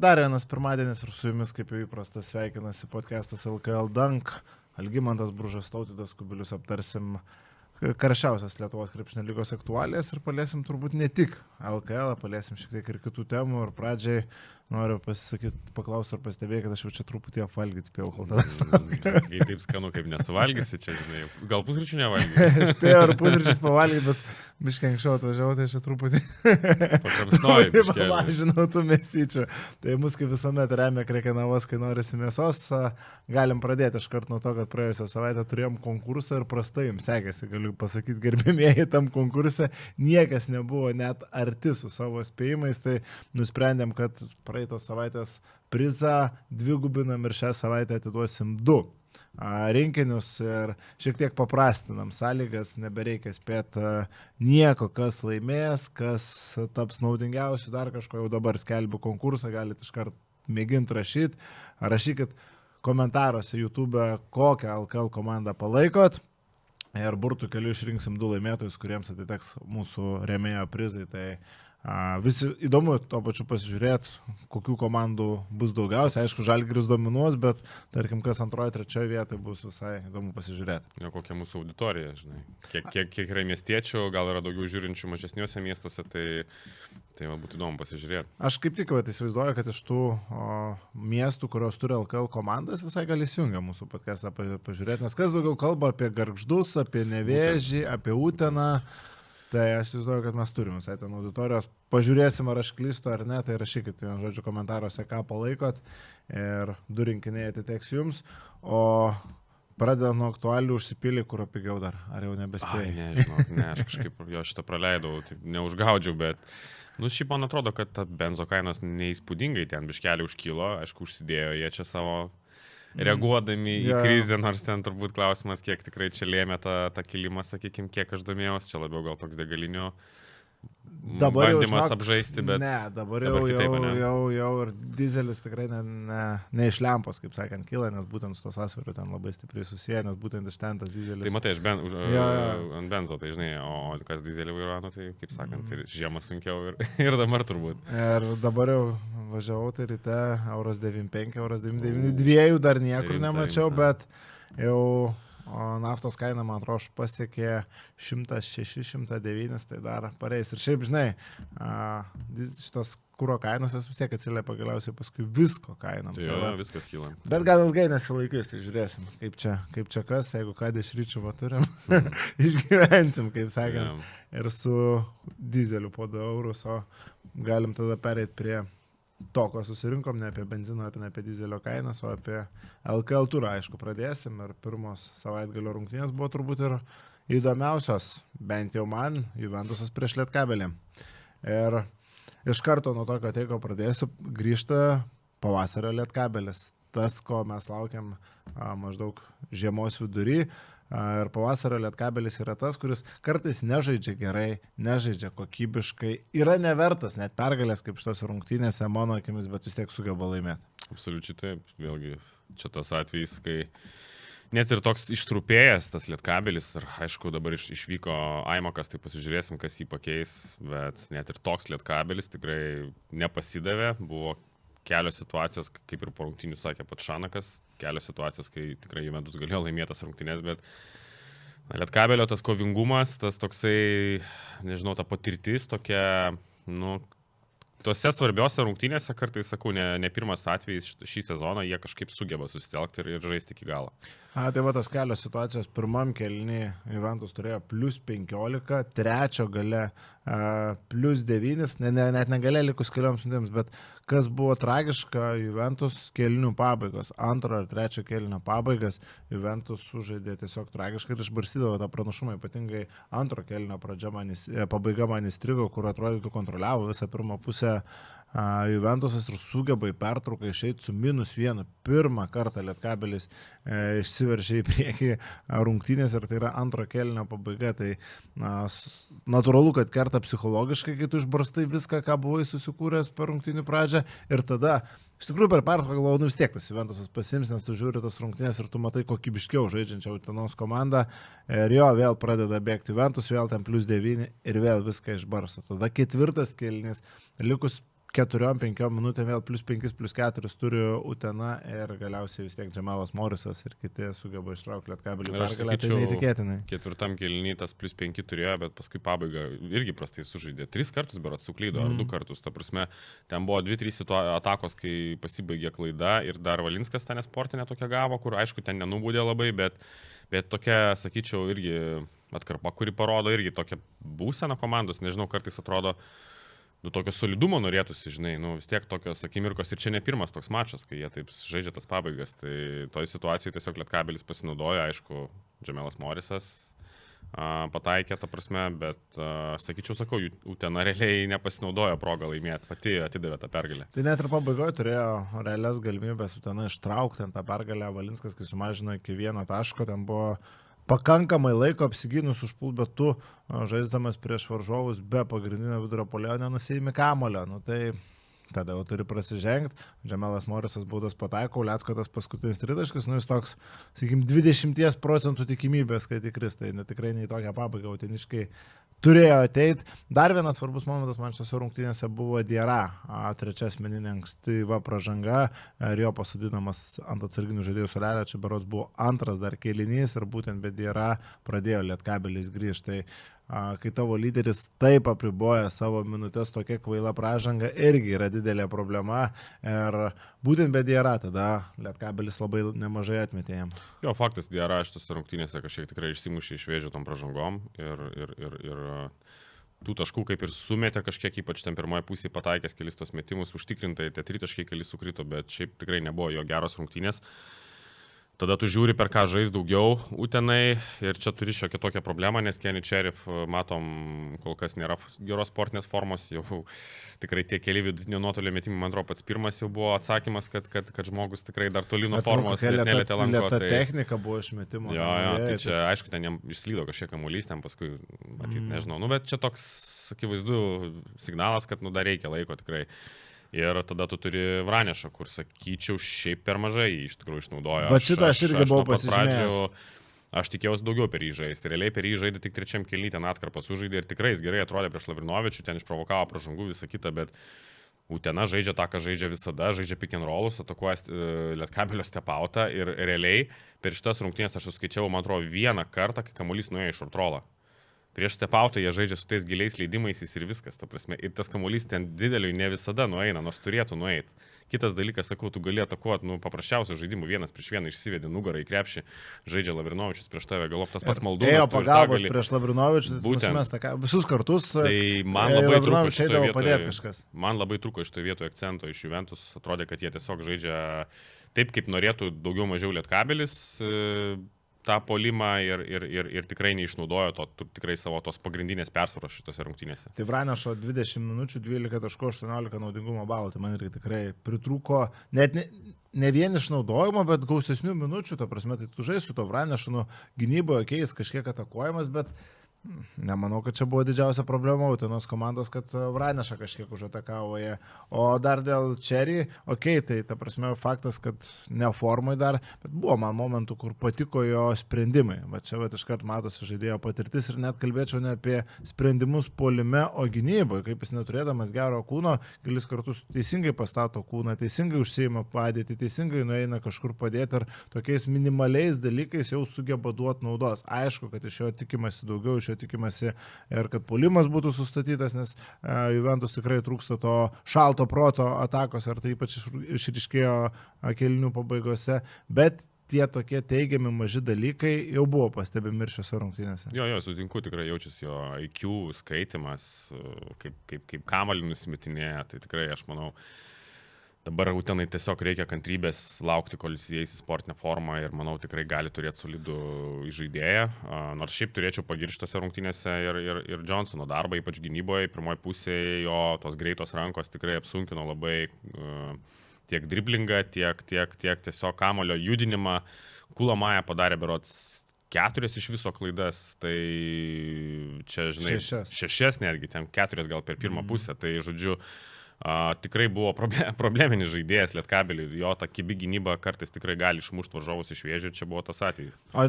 Dar vienas pirmadienis ir su jumis, kaip jau įprasta, sveikinasi podcastas LKL Dunk. Algimantas Bružas, Tautvydas Kubilius, aptarsim karščiausias Lietuvos krepšinio lygos aktualijas ir paliesim turbūt ne tik LKL, paliesim šiek tiek ir kitų temų. Ir pradžiai noriu paklausti ar pastebėjai, kad aš jau čia truputį apvalgyt spėjau, kol tavęs laukia. Kai taip skanu, kaip nesuvalgysi, čia, žinai, gal pusryčių nevalgysi. Spėjau ir pusryčius pavalgyti, bet biškai anksčiau atvažiavau, tai aš čia truputį Pakrapsnoju. pamažinau tų mėsyčių. Tai mus kaip visuomet remia Krekenavos, kai norisi mėsos. Galim pradėti iš karto nuo to, kad praėjusią savaitę turėjom konkursą ir prastai jums sekėsi. Galiu pasakyti, gerbėmieji, tam konkurse niekas nebuvo net arti su savo spėjimais, tai nusprendėm, kad praeitos savaitės prizą dvigubinam ir šią savaitę atiduosim 2 rinkinius ir šiek tiek paprastinam sąlygas, nebereikia spėti nieko, kas laimės, kas taps naudingiausiu, dar kažko. Jau dabar skelbiu konkursą, galite iškart mėginti rašyti. Rašykit komentaruose YouTube, kokią LKL komandą palaikot. Ir burtų keliu išrinksim 2 laimėtojus, kuriems atiteks mūsų rėmėjo prizai. Tai visi įdomu to pačiu pasižiūrėti, kokių komandų bus daugiausia. Aišku, Žalgiris dominuos, bet tarkim, kas antroje, trečioje vietoje bus visai įdomu pasižiūrėti. Ne, kokia mūsų auditorija, žinai. Kiek yra miestiečių, gal yra daugiau žiūrinčių mažesniuose miestuose, tai būtų įdomu pasižiūrėti. Aš kaip tik įsivaizduoju, kad iš tų miestų, kurios turi LKL komandas, visai gali įsijungę mūsų podcastą pažiūrėti. Nes kas daugiau kalba apie Gargždus, apie Nevėžį, apie Uteną. Tai aš įsivaizduoju, kad mes turim visai ten auditorijos. Pažiūrėsim, ar aš klystu ar ne, tai rašykit vienu žodžiu komentaruose, ką palaikot. Ir 2 rinkiniai atiteks jums. O pradedant nuo aktualių užsipilį, kur pigiau dar. Ar jau nebespėjai? Nežinau, aš kažkaip jo šitą praleidau, tai neužgaudžiau, bet šiaip man atrodo, kad ta benzo kainos neįspūdingai ten biškelį užkilo. Aišku, užsidėjo jie čia savo reaguodami į krizę, nors ten turbūt klausimas, kiek tikrai čia lėmė tą kilimą, sakykime, kiek aš domėjausi, čia labiau gal toks degalinių bandymas apžaisti, bet... Ne, dabar jau ir dizelis tikrai ne iš lempos, kaip sakant, kyla, nes būtent su to sąsvariu ten labai stipriai susiję, nes būtent iš ten tas dizelis... Tai matai, ant benzo, tai žinai, o kas dizelį vairuoja, tai kaip sakant, ir žiemą sunkiau ir dabar turbūt. Ir dabar jau važiavau, tai ryte euros 95, euros 99, 2 dar niekur nemačiau, bet jau... O naftos kaina, man atrodo, pasiekė 106-109, tai dar pareis. Ir šiaip, žinai, šitos kuro kainos vis tiek atsiliepia galiausiai paskui visko kainom. Tai viskas kyla. Bet gal ilgai nesilaikys, tai žiūrėsim, kaip čia kas, jeigu ką iš ryčių turim, išgyvensim, kaip sakant, ir su dizeliu po 2 eurus, o galim tada pereiti prie to, ko susirinkom, ne apie benzino ir ne apie dizelio kainas, o apie LKL turą, aišku, pradėsim. Ir pirmos savaitgalio rungtynės buvo turbūt ir įdomiausios, bent jau man, Juventusas prieš Lietkabelį. Ir iš karto nuo tokio teiko pradėsiu, grįžta pavasario Lietkabelis. Tas, ko mes laukiam maždaug žiemos vidury. Ir pavasario Lietkabelis yra tas, kuris kartais nežaidžia gerai, nežaidžia kokybiškai, yra nevertas net pergalės kaip šitos rungtynėse, mano akimis, bet vis tiek sugeba laimėti. Absoliučiai taip, vėlgi čia tas atvejis, kai net ir toks ištrupėjęs tas Lietkabelis, ir aišku dabar išvyko Aimakas, tai pasižiūrėsim, kas jį pakeis, bet net ir toks Lietkabelis tikrai nepasidavė, buvo kelios situacijos, kaip ir po rungtynių sakė pats Šanakas, kelios situacijos, kai tikrai Juventus galėjo laimėtas rungtynės, bet Lietkabelio tas kovingumas, tas toksai, nežinau, ta patirtis tokia, tose svarbiose rungtynėse, kartais sakau, ne pirmas atvejis šį sezoną, jie kažkaip sugeba susitelkti ir žaisti iki galo. Tai va tas kelios situacijos, pirmam kėlinį Juventus turėjo +15, trečio gale +9, net negalė likus kelioms minutėms, bet kas buvo tragiška, Juventus kėlinių pabaigos, antro ar trečio kėlinio pabaigas, Juventus sužaidė tiesiog tragiškai ir išbarstydavo tą pranašumą, ypatingai antro kėlinio pabaiga man įstrigo, kur atrodytų kontroliavo visą pirmą pusę Juventusas ir sugeba į pertrauką išeiti su -1. Pirmą kartą Lietkabelis išsiveržė į priekį rungtynės ir tai yra antro kėlinio pabaiga. Tai natūralu, kad kerta psichologiškai, kai tu išbarstai viską, ką buvai susikūręs per rungtynių pradžią. Ir tada, iš tikrųjų, per pertrauką galvoju, vis tiek tas Juventusas pasiims, nes tu žiūri tas rungtynės ir tu matai kokybiškiau žaidžiančią Utenos komandą. Ir jo, vėl pradeda bėgti Juventus, vėl ten +9 ir vėl viską išbarsto. Tada ketvirtas kėlinys, likus 4-5 minutėm vėl +5/+4 turi Utena ir galiausiai vis tiek Džemalas Morisas ir kiti sugeba ištraukti Lietkabelį pergalę, tai neįtikėtinai. Ketvirtam kėliny tas +5 turėjo, bet paskui pabaiga irgi prastai sužaidė. 3 kartus berods suklydo, ar 2 kartus. Ta prasme, ten buvo 2-3 atakos, kai pasibaigė klaida ir dar Valinskas ten nesportinė tokia gavo, kur aišku ten nenubūdė labai, bet tokia, sakyčiau, irgi atkarpa, kuri parodo irgi tokią būseną komandos, nežinau, kartais atrodo, tokio solidumo norėtųsi, žinai, vis tiek tokios akimirkos ir čia ne pirmas toks mačas, kai jie taip žaidžia tas pabaigas, tai toj situacijai tiesiog Lietkabelis pasinaudojo, aišku, Džemelas Morisas pataikė, ta prasme, bet, sakau, Utena realiai nepasinaudojo progą laimėti, pati atidavė tą pergalę. Tai net ir pabaigoje turėjo realias galimybės Utena ištraukti tą pergalę, Valinskas, kai sumažino iki 1 taško, ten buvo pakankamai laiko apsigynus užpult, bet tu žaisdamas prieš varžovus be pagrindinio vidurio puolėjo nenusiimi kamulio. Tai tada jau turi prasižengti. Džemelas Morisas baudas pataiko, Ulecko tas paskutinis tritaškis, jis toks, sakykim, 20% tikimybės, kad įkris, tai tikrai ne į tokią pabaigą uteniškai turėjo ateiti. Dar vienas svarbus momentas man šiose rungtynėse buvo Diarra, trečia asmeninė ankstyva pražanga ir jo pasodinamas ant atsarginių žaidėjų suolelio, čia berods buvo antras dar kėlinys ir būtent be Diarra pradėjo Lietkabelis grįžti. Kai tavo lyderis taip apriboja savo minutės, tokia kvaila pražanga irgi yra didelė problema ir būtent be Diarra tada Lietkabelis labai nemažai atmetė jam. Jo, faktas, Diarra šitose rungtynėse kažkiek tikrai išsimušė iš vėžių tom pražangom ir tų taškų kaip ir sumetė kažkiek, ypač ten pirmoje pusėje pataikęs kelis tos metimus, užtikrintai tie 3 taškai kelis sukrito, bet šiaip tikrai nebuvo jo geros rungtynės. Tada tu žiūri, per ką žais daugiau Utenai ir čia turi šiokią tokią problemą, nes Kenny Cherif, matom, kol kas nėra geros sportinės formos, jau tikrai tie keli vidutinio nuotolio metimai, man atrodo, pats pirmas jau buvo atsakymas, kad žmogus tikrai dar toli nuo formos nelėtė lanko. Ta technika buvo išmetimo. Jo, tai čia, aišku, ten jam išslydo kažkiek kamuolys, ten paskui, matyt, nežinau, bet čia toks, akivaizdu, signalas, kad dar reikia laiko tikrai. Ir tada tu turi Vranešą, kur, sakyčiau, šiaip per mažai iš tikrųjų išnaudojo. Va šitą aš irgi buvau pasižymėjęs. Aš tikėjausi daugiau per jį žaisti. Realiai per jį žaidė tik trečiam kėliny, ten atkarpą sužaidė ir tikrai jis gerai atrodė prieš Lavrinovičių, ten išprovokavo pražangų visą kitą, bet Utena žaidžia tą, ką žaidžia visada, žaidžia pick and rollus, atakuoja Lietkabelio stepautą ir realiai per šitas rungtynės aš suskaičiavau, man atrodo, 1 kartą, kai kamuolys nuėjo iš šortrolą. Prieš stepautą jie žaidžia su tais giliais leidimais ir viskas, ta prasme. Ir tas kamuolys ten dideliui ne visada nueina, nors turėtų nueiti. Kitas dalykas, sakau, tu gali atakuoti, paprasčiausių žaidimų 1-1 išsivedė nugarą į krepšį, žaidžia Lavrinovičius prieš tave, galop tas pats Maldūnas. Ėjo pagalbos prieš Lavrinovičius, visus kartus. Tai man labai trūko šitoje vietoje akcento iš Juventus, atrodė, kad jie tiesiog žaidžia taip, kaip norėtų daugiau mažiau Lietkabelis tą polimą ir tikrai neišnaudojo tikrai savo tos pagrindinės persvaros šitose rungtynėse. Tai Vranešo 20 minučių, 12 taškų, 18 naudingumo balų, tai man irgi tikrai pritrūko net ne vien išnaudojimo, bet gausesnių minučių, ta prasme, tai tu žais su to Vranešu, gynyboje keis kažkiek atakuojamas, bet nemanau, kad čia buvo didžiausia problema Utenos komandos, kad Vranešą kažkiek užatakavo jie. O dar dėl Cherry, tai ta prasme faktas, kad ne formai dar, bet buvo man momentų, kur patiko jo sprendimai. Va čia iškart matosi žaidėjo patirtis ir net kalbėčiau ne apie sprendimus puolime, o gynyboje, kaip jis neturėdamas gero kūno, kelis kartus teisingai pastato kūną, teisingai užsiima padėtį, teisingai nueina kažkur padėti ir tokiais minimaliais dalykais jau sugeba duoti naudos. Aišku, kad iš jo tikimasi daugiau, iš jo tikimasi ir kad puolimas būtų sustatytas, nes Juventus tikrai trūksta to šalto proto atakos, ar tai ypač išryškėjo kėlinių pabaigose, bet tie tokie teigiami maži dalykai jau buvo pastebimi ir šiose rungtynėse. Jo, sutinku, tikrai jaučiasi jo IQ skaitimas, kaip kamuolį nusimetinėja, tai tikrai aš manau, dabar Utenai tiesiog reikia kantrybės laukti, kol jis įeis į sportinę formą ir manau tikrai gali turėti solidų žaidėją. Nors šiaip turėčiau pagirti tose rungtynėse ir Johnsono darbą, ypač gynyboje, pirmoje pusėje jo tos greitos rankos tikrai apsunkino labai tiek driblingą, tiek tiesiog kamuolio judinimą. Kulamaja padarė berods 4 iš viso klaidas, tai čia, žinai, 6 netgi, ten 4 gal per pirmą pusę, tai žodžiu, Tikrai buvo probleminis žaidėjas Lietkabelį, jo ta kibi gynyba kartais tikrai gali išmušti varžovus iš vėžių ir čia buvo tas atvejis. O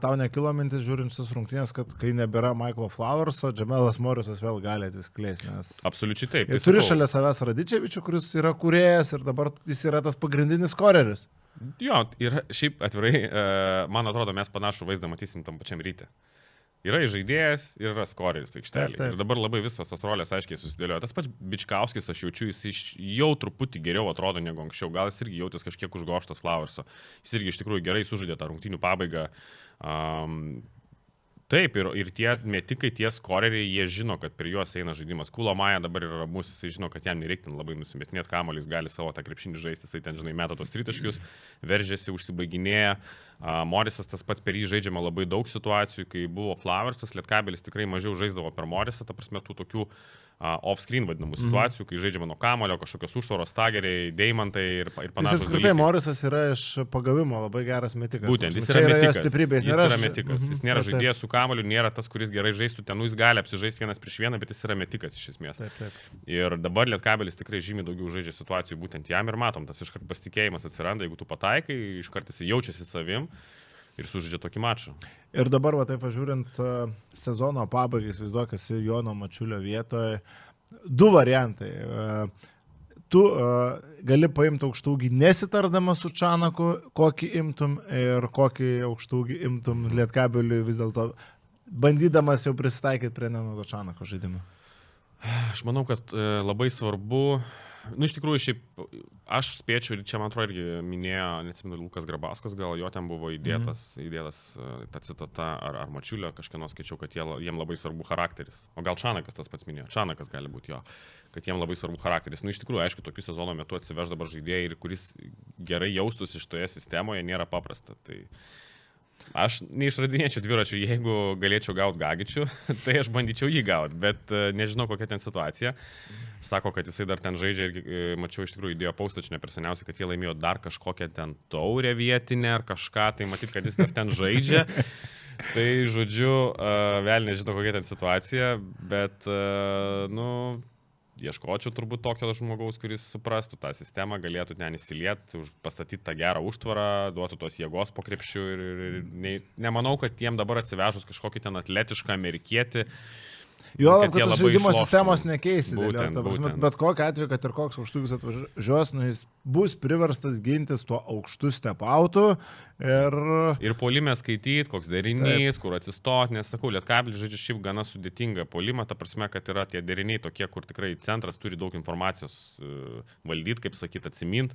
tau nekilo mintis žiūrint šis rungtynės, kad kai nebėra Michaelo Flowerso, Jamelas Morrisas vėl gali atsiskleisti, nes... Absoliučiai taip. Tai turi šalia savęs Radičevičių, kuris yra kūrėjas ir dabar jis yra tas pagrindinis skoreris. Jo, ir šiaip atvirai, man atrodo, mes panašų vaizdą matysim tam pačiam ryte. Yra žaidėjas ir yra skoreris aikštelė. Ir dabar labai visos tos rolės aiškiai susidėliojo. Tas pats Bičkauskis, aš jaučiu, jis jau truputį geriau atrodo negu anksčiau. Gal jis irgi jautės kažkiek užgoštas Flowerso. Jis irgi iš tikrųjų gerai sužaidė tą rungtynių pabaigą. Taip, ir tie metikai, tie skoreriai, jie žino, kad per juos eina žaidimas. Kulo Maja dabar yra ramus, jisai žino, kad jam nereikia labai nusimetinėti kamuolį, jis gali savo tą krepšinį žaisti, jisai ten, žinai, meta tos tritaškius, veržiasi, užsibaiginėja. Morisas tas pats per jį žaidžiama labai daug situacijų, kai buvo Flowersas, Lietkabelis tikrai mažiau žaisdavo per Morisą, ta prasme tų tokių off-screen vadinamų situacijų, kai žaidžiama nuo kamulio, kažkokios užtvaros, tageriai, deimantai ir panašus. Jis apskritai Morisas yra iš pagavimo labai geras metikas. Būtent, jis yra metikas. Jis nėra žaidėjas su kamuliu, nėra tas, kuris gerai žaistų ten, jis gali apsižaisti vienas prieš vieną, bet jis yra metikas iš esmės. Taip. Ir dabar Lietkabelis tikrai žymiai daugiau žaidžia situacijų būtent jam ir matom, tas iškart pasitikėjimas atsiranda, jeigu tu pataikai, iškart jis jaučiasi savim. Ir sužaidžia tokį mačą. Ir dabar, va taip pažiūrint, sezono pabaigai, įsivaizduokasi Jono Mačiulio vietoje, du variantai. Tu gali paimti aukštūgį nesitardamas su Čanaku, kokį imtum ir kokį aukštūgį imtum Lietkabeliui vis dėlto, bandydamas jau prisitaikyti prie Nenado Čanako žaidimą. Aš manau, kad labai svarbu. Iš tikrųjų, šiaip aš spėčiau, ir čia man atrodo irgi minėjo, neatsimenu, Lukas Grabauskas, gal jo ten buvo įdėtas ta citata, ar Mačiulio kažkieno skaičiau, kad jiem labai svarbu charakteris. O gal Čanakas tas pats minėjo, Čanakas gali būti jo, kad jiem labai svarbu charakteris. Iš tikrųjų, aišku, tokiu sezono metu atsivež dabar žaidėjai ir kuris gerai jaustųsi šitoje sistemoje, nėra paprasta. Tai aš neišradinėčiau dviračių, jeigu galėčiau gauti Gagičių, tai aš bandyčiau jį gauti, bet nežinau, kokia ten situacija. Sako, kad jisai dar ten žaidžia ir mačiau iš tikrųjų įdėjo paustačinę per seniausiai, kad jie laimėjo dar kažkokią ten taurę vietinę ar kažką, tai matyt, kad jis dar ten žaidžia. Tai žodžiu, vėl nežinau, kokia ten situacija, bet, ieškočiau turbūt tokio žmogaus, kuris suprastų tą sistemą, galėtų ten įsilieti, pastatyti tą gerą užtvarą, duotų tos jėgos po krepšiu ir nemanau, kad jiem dabar atsivežus kažkokį ten atletišką amerikietį. Juolab, kad žaidimo sistemos nekeisi. Būtent. Bet kokiu atveju, kad ir koks aukštūgis atvažiuos, jis bus priverstas gintis tuo aukštu step-outu. Ir puolime skaityti, koks derinys, kur atsistoti, nes sakau, Lietkabelis žaidžia šiaip gana sudėtingą puolimą, ta prasme, kad yra tie deriniai tokie, kur tikrai centras turi daug informacijos valdyti, kaip sakyti, atsimint.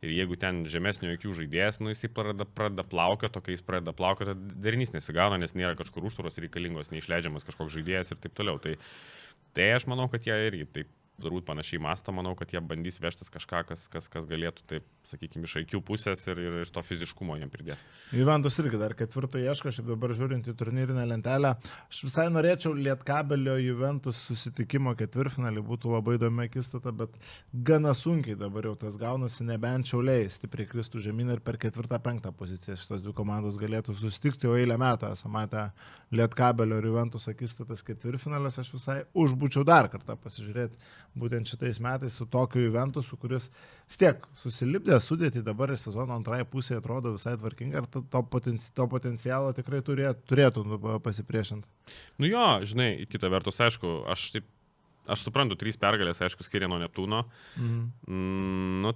Ir jeigu ten žemesnio jokių žaidėjas, jisai pradeda plaukioti, kai jis pradeda plaukioti, derinys nesigauna, nes nėra kažkur užtvaros reikalingos, neišleidžiamas kažkoks žaidėjas ir taip toliau. Tai aš manau, kad jie irgi taip turbūt panašiai masto, manau, kad jie bandys vežtis kažką, kas galėtų, taip, sakykime, iš IQ pusės ir iš to fiziškumo jiem pridėti. Juventus irgi dar ketvirto ieško, šiaip dabar žiūrint į turnyrinę lentelę. Aš visai norėčiau Lietkabelio Juventus susitikimo ketvirtfinalį, būtų labai įdomi akistata, bet gana sunkiai dabar jau tas gaunasi, nebent Šiauliai stipriai kristų žemyn ir per ketvirtą, penktą poziciją šitos dvi komandos galėtų susitikti, o eilę metų esame matę Lietkabelio ir Juventus akistatas ketvirtfinalis, aš visai užbūčiau dar kartą pasižiūrėti būtent šitais metais su tokiu Juventusu, kuris vis tiek susilipdė sudėti dabar ir sezono antrai pusėje atrodo visai tvarkinga, ar to potencialo tikrai turėtų pasipriešinti. Jo, žinai, kita vertus, aišku, aš suprantu, 3 pergalės, aišku, skiria nuo Neptūno.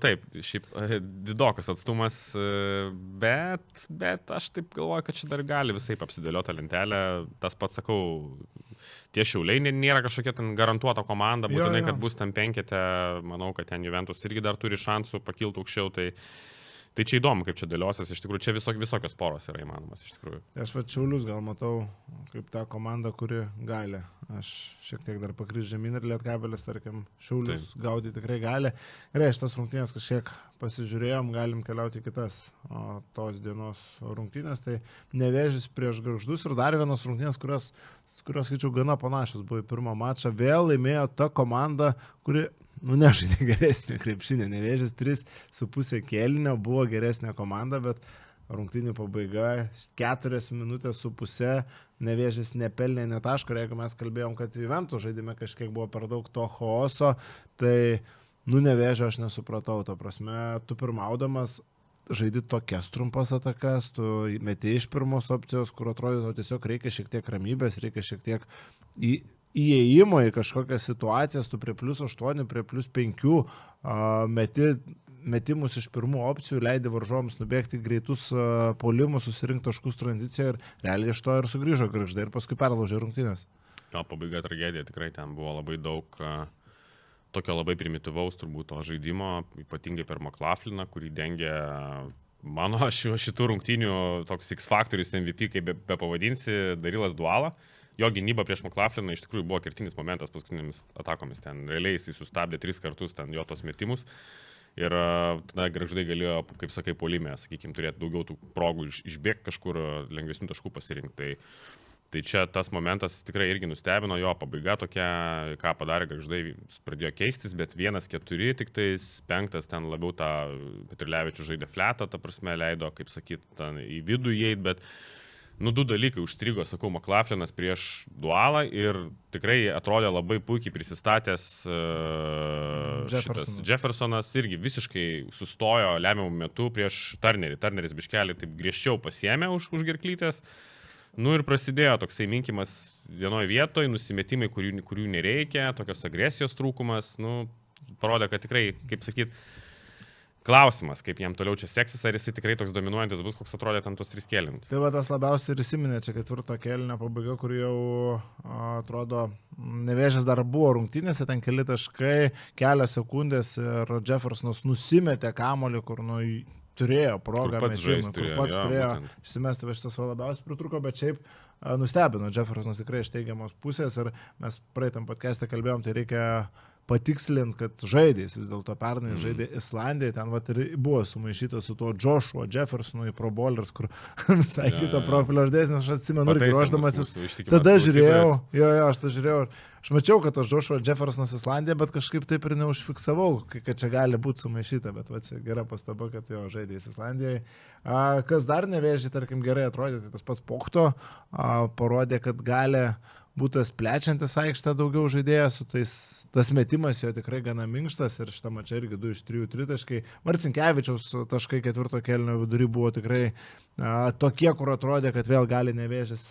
Taip, šiaip didokas atstumas, bet aš taip galvoju, kad čia dar gali visai apsidėlioti lentelę. Tas pats, sakau, tie Šiauliai nėra kažkokia ten garantuota komanda, būtinai, kad bus ten penkete, manau, kad ten Juventus irgi dar turi šansų pakilti aukščiau, tai čia įdomu, kaip čia dėliosias, iš tikrųjų, čia visokios poros yra įmanomas, iš tikrųjų. Aš Šiaulius gal matau kaip tą komandą, kuri gali. Aš šiek tiek dar pakryž žemyn ir Lietkabelis, tarkim, Šiaulius gaudyti tikrai gali. Gerai, šitas rungtynės kažkiek pasižiūrėjom, galim keliauti į kitas tos dienos rungtynės. Tai Nevėžis prieš Gargždus ir dar vienos rungtynės, kurios skaičiau, gana panašios buvo į pirmą mačą. Vėl laimėjo ta komanda, kuri nežaidė geresnį krepšinį. Nevėžis 3,5 kėlinio buvo geresnė komanda, bet rungtynių pabaiga, 4,5 minutės, Nevėžis nepelnė net taško, ir jeigu mes kalbėjom, kad Juventus žaidime kažkiek buvo per daug to chaoso, tai, Nevėžio aš nesupratau, ta prasme, tu pirmaudamas žaidi tokias trumpas atakas, tu meti iš pirmos opcijos, kur atrodo, tiesiog reikia šiek tiek ramybės, reikia šiek tiek įėjimo į kažkokias situacijas, tu prie +8, prie +5 metimus iš pirmų opcijų, leidai varžovams nubėgti greitus puolimus, susirinkti taškus tranzicijoje ir realiai iš to ir sugrįžo Gargždai ir paskui perlaužė rungtynės. Gal pabaiga tragedija, tikrai ten buvo labai daug tokio labai primityvaus turbūt to žaidimo, ypatingai per McLaughlin, kurį dengia mano šitų rungtynių toks X faktorius MVP, kaip be pavadinsi, Darilas Duala. Jo gynyba prieš McLaughlin iš tikrųjų buvo kertinis momentas paskutinėmis atakomis. Ten realiai jis sustabdė 3 kartus ten jo tos metimus. Ir tada Gargždai galėjo, kaip sakai, puolime, sakykime, turėti daugiau tų progų išbėgti kažkur lengvesnių taškų pasirinkti. Tai čia tas momentas tikrai irgi nustebino, jo pabaiga tokia, ką padarė Gargždai, pradėjo keistis, bet 1-4, tik tais 5 ten labiau tą Petrilevičių žaidė fletą, ta prasme leido, kaip sakyt, į vidų įeit, bet 2 dalykai užstrigo, sakau, McLaughlinas prieš Dualą ir tikrai atrodė labai puikiai prisistatęs Jeffersonas irgi visiškai sustojo lemiamų metų prieš Turnerį. Turneris biškelį taip griežčiau pasiėmė už gerklytės. Ir prasidėjo toksai minkimas vienoje vietoje, nusimetimai, kurių nereikia, tokios agresijos trūkumas, parodė, kad tikrai, kaip sakyt, klausimas, kaip jam toliau čia seksis, ar jis tikrai toks dominuojantis bus, koks atrodė tam tos 3 kėlinimus. Tai va tas labiausiai ir įsiminė čia 4 kėlinio pabaiga, kur jau atrodo Nevėžis dar buvo rungtynėse, ten keli taškai, kelios sekundės ir Jeffersonas nusimetė kamuolį, kur turėjo progą, kur pats turėjo išsimesti, va šitas labiausiai pritruko, bet šiaip nustebino Jeffersonas tikrai iš teigiamos pusės ir mes praeitam podcast'e kalbėjom, tai reikia patikslint, kad žaidės vis dėlto pernai žaidė Islandijai, ten vat ir buvo sumaišytas su tuo Joshua Jeffersonu į Pro Bowlers, kur visai kitą profilio žaidėjas, aš atsimenu, ir ruoždamasis, tada žiūrėjau, aš tą žiūrėjau, aš mačiau, kad tas Joshua Jeffersonas Islandija, bet kažkaip taip ir neužfiksavau, kad čia gali būti sumaišyta, bet va čia gera pastaba, kad jo žaidės Islandijai. Kas dar Nevėžį, tarkim, gerai atrodė, tai tas pats Pokto parodė, kad gali būtas plečiantis aikštę daugiau žaidėjas, su tas metimas jo tikrai gana minkštas ir šitą mačą irgi 2 iš 3 tritaškai. Marcinkevičiaus taškai 4 kėlinio vidury buvo tikrai tokie, kur atrodė, kad vėl gali Nevėžis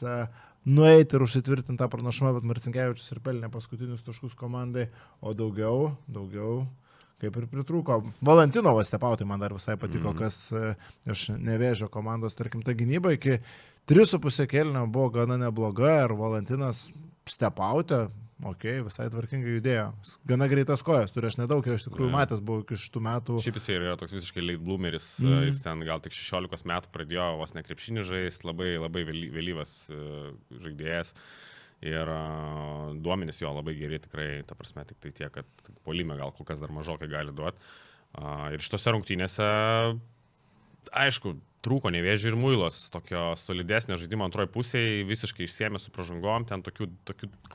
nueiti ir užsitvirtinti tą pranašumą, bet Marcinkevičius ir pelnė paskutinius taškus komandai, o daugiau kaip ir pritrūko. Valentinovas Stepautai man dar visai patiko, kas iš Nevėžio komandos, tarkim, ta gynyba iki 3,5 kėlinio buvo gana nebloga ir Valentinas Stepautė, visai tvarkingai judėjo. Gana greitas kojas turi, aš nedaug jo iš tikrųjų matęs buvau iki šitų metų. Šiaip jis yra toks visiškai late bloomeris, jis ten gal tik 16 metų pradėjo vos ne krepšinį žaisti, labai vėlyvas žaidėjas. Ir duomenys jo labai geri tikrai, ta prasme, tik tai tiek, kad puolime gal kol kas dar mažokai gali duoti. Ir šitose rungtynėse, aišku, trūko Nevėžio ir Muilos, tokio solidesnio žaidimo antroji pusėje, visiškai išsiėmė su pražangom, ten tokių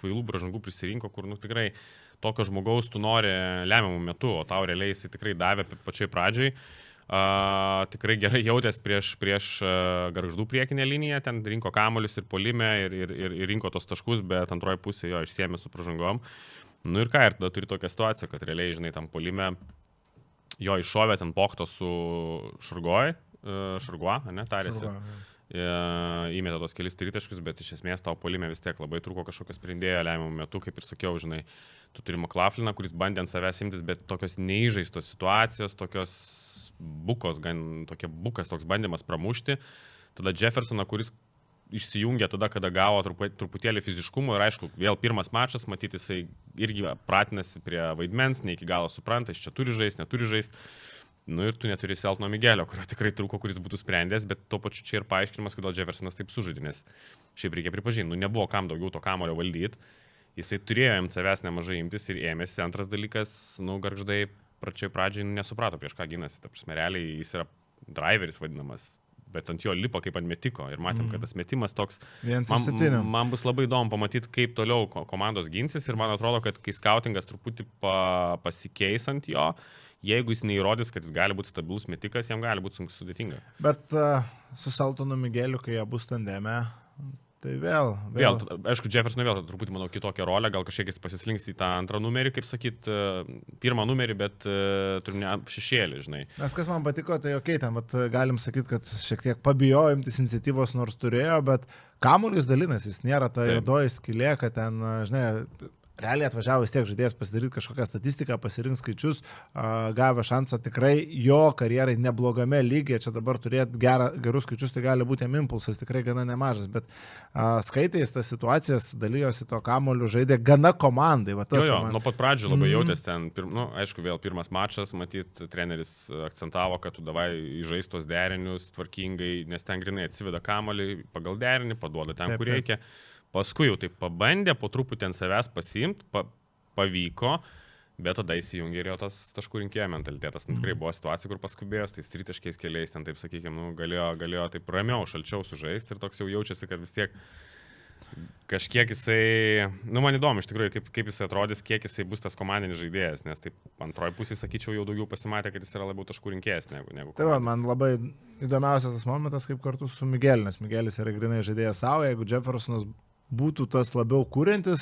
kvailų pražangų prisirinko, kur tikrai tokio žmogaus tu nori lemiamų metų, o tau realiai jisai tikrai davė pačiai pradžiai. Tikrai gerai jautės prieš Gargždų priekinę liniją, ten rinko kamuolius ir puolime ir rinko tos taškus, bet antroji pusė jo išsiėmė su pražangom. Ir ką, ir tada turi tokią situaciją, kad realiai, žinai, tam puolime jo iššovė ten Pokto su Šargua, tarėsi. Įmetė tos kelis tritaškus, bet iš esmės tau puolime vis tiek labai trūko kažkokio sprendėjo lemiamų metų, kaip ir sakiau, žinai, tu turi McLaughliną, kuris bandė ant savęs imtis, bet tokios neįžaistos situacijos, tokios bukas toks bandymas pramušti. Tada Jeffersoną, kuris išsijungė tada, kada gavo truputėlį fiziškumo ir aišku, vėl pirmas mačas, matyti, jisai irgi pratinasi prie vaidmens, ne iki galo supranta, jis čia turi žaisti, neturi žaisti. Ir tu neturi Seltono Migelio, kurio tikrai trūko, kuris būtų sprendęs, bet tuo pačiu čia ir paaiškinimas, kodėl Jeffersonas taip sužaidė, nes šiaip reikia pripažinti, nebuvo kam daugiau to kamulio valdyti, jisai turėjo jam savęs nemažai imtis ir ėmėsi. Antras dalykas, Gargždai pradžiai nesuprato, prieš ką gynasi, ta prasme, realiai jis yra driveris vadinamas, bet ant jo lipo kaip ant metiko ir matėm, kad tas metimas toks, man bus labai įdomu pamatyti, kaip toliau komandos ginsis ir man atrodo, kad kai skautingas truputį pasikeis ant jo, jeigu jis neįrodys, kad jis gali būti stabilus metikas, jam gali būti sunku sudėtinga. Bet su Saltonu Migeliu, kai jie bus tandeme, tai vėl. Aišku, Jeffersonui vėl truputį, manau, kitokią rolę, gal kažkiek jis pasislinks į tą antrą numerį, kaip sakyt, pirmą numerį, bet turim ne šešėlį, žinai. Nes kas man patiko, tai ten, bet galim sakyti, kad šiek tiek pabijojo imtis iniciatyvos, nors turėjo, bet kamuolius dalinasi, jis nėra ta juodoji skylė, kad ten, žinai, realiai atvažiavo vis tiek žaidėjas pasidaryti kažkokią statistiką, pasirinkti skaičius, gavę šansą tikrai jo karjerai neblogame lygyje, čia dabar turėti gerus skaičius, tai gali būti jam impulsas tikrai gana nemažas, bet skaitėjais tas situacijas, dalyjosi to kamuoliu, žaidė gana komandai. Nuo pat pradžių labai jautės ten, aišku, vėl pirmas mačas, matyt, treneris akcentavo, kad tu davai įžaisti tos derinius tvarkingai, nes ten grinai atsiveda kamuolį pagal derinį, paduoda ten, kur reikia. Paskui jau taip pabandė, po truputį ant savęs pasiimti, pavyko, bet tada įsijungė ir jo tas taškų rinkėjo mentalitetas. Tikrai buvo situacija, kur paskubėjęs, tai tritaškiais keliais, ten taip sakykime, galėjo taip ramiau, šalčiau sužaisti ir toks jau jaučiasi, kad vis tiek kažkiek jisai, man įdomu iš tikrųjų, kaip jisai atrodys, kiek jisai bus tas komandinis žaidėjas, nes taip antroji pusė, sakyčiau, jau daugiau pasimatė, kad jis yra labiau taškų rinkėjas negu tai man labai įdomiausias tas momentas, kaip kartu su Migeliu, nes Migelis yra grinai žaidėjas savo, jeigu Jeffersonas būtų tas labiau kūrintis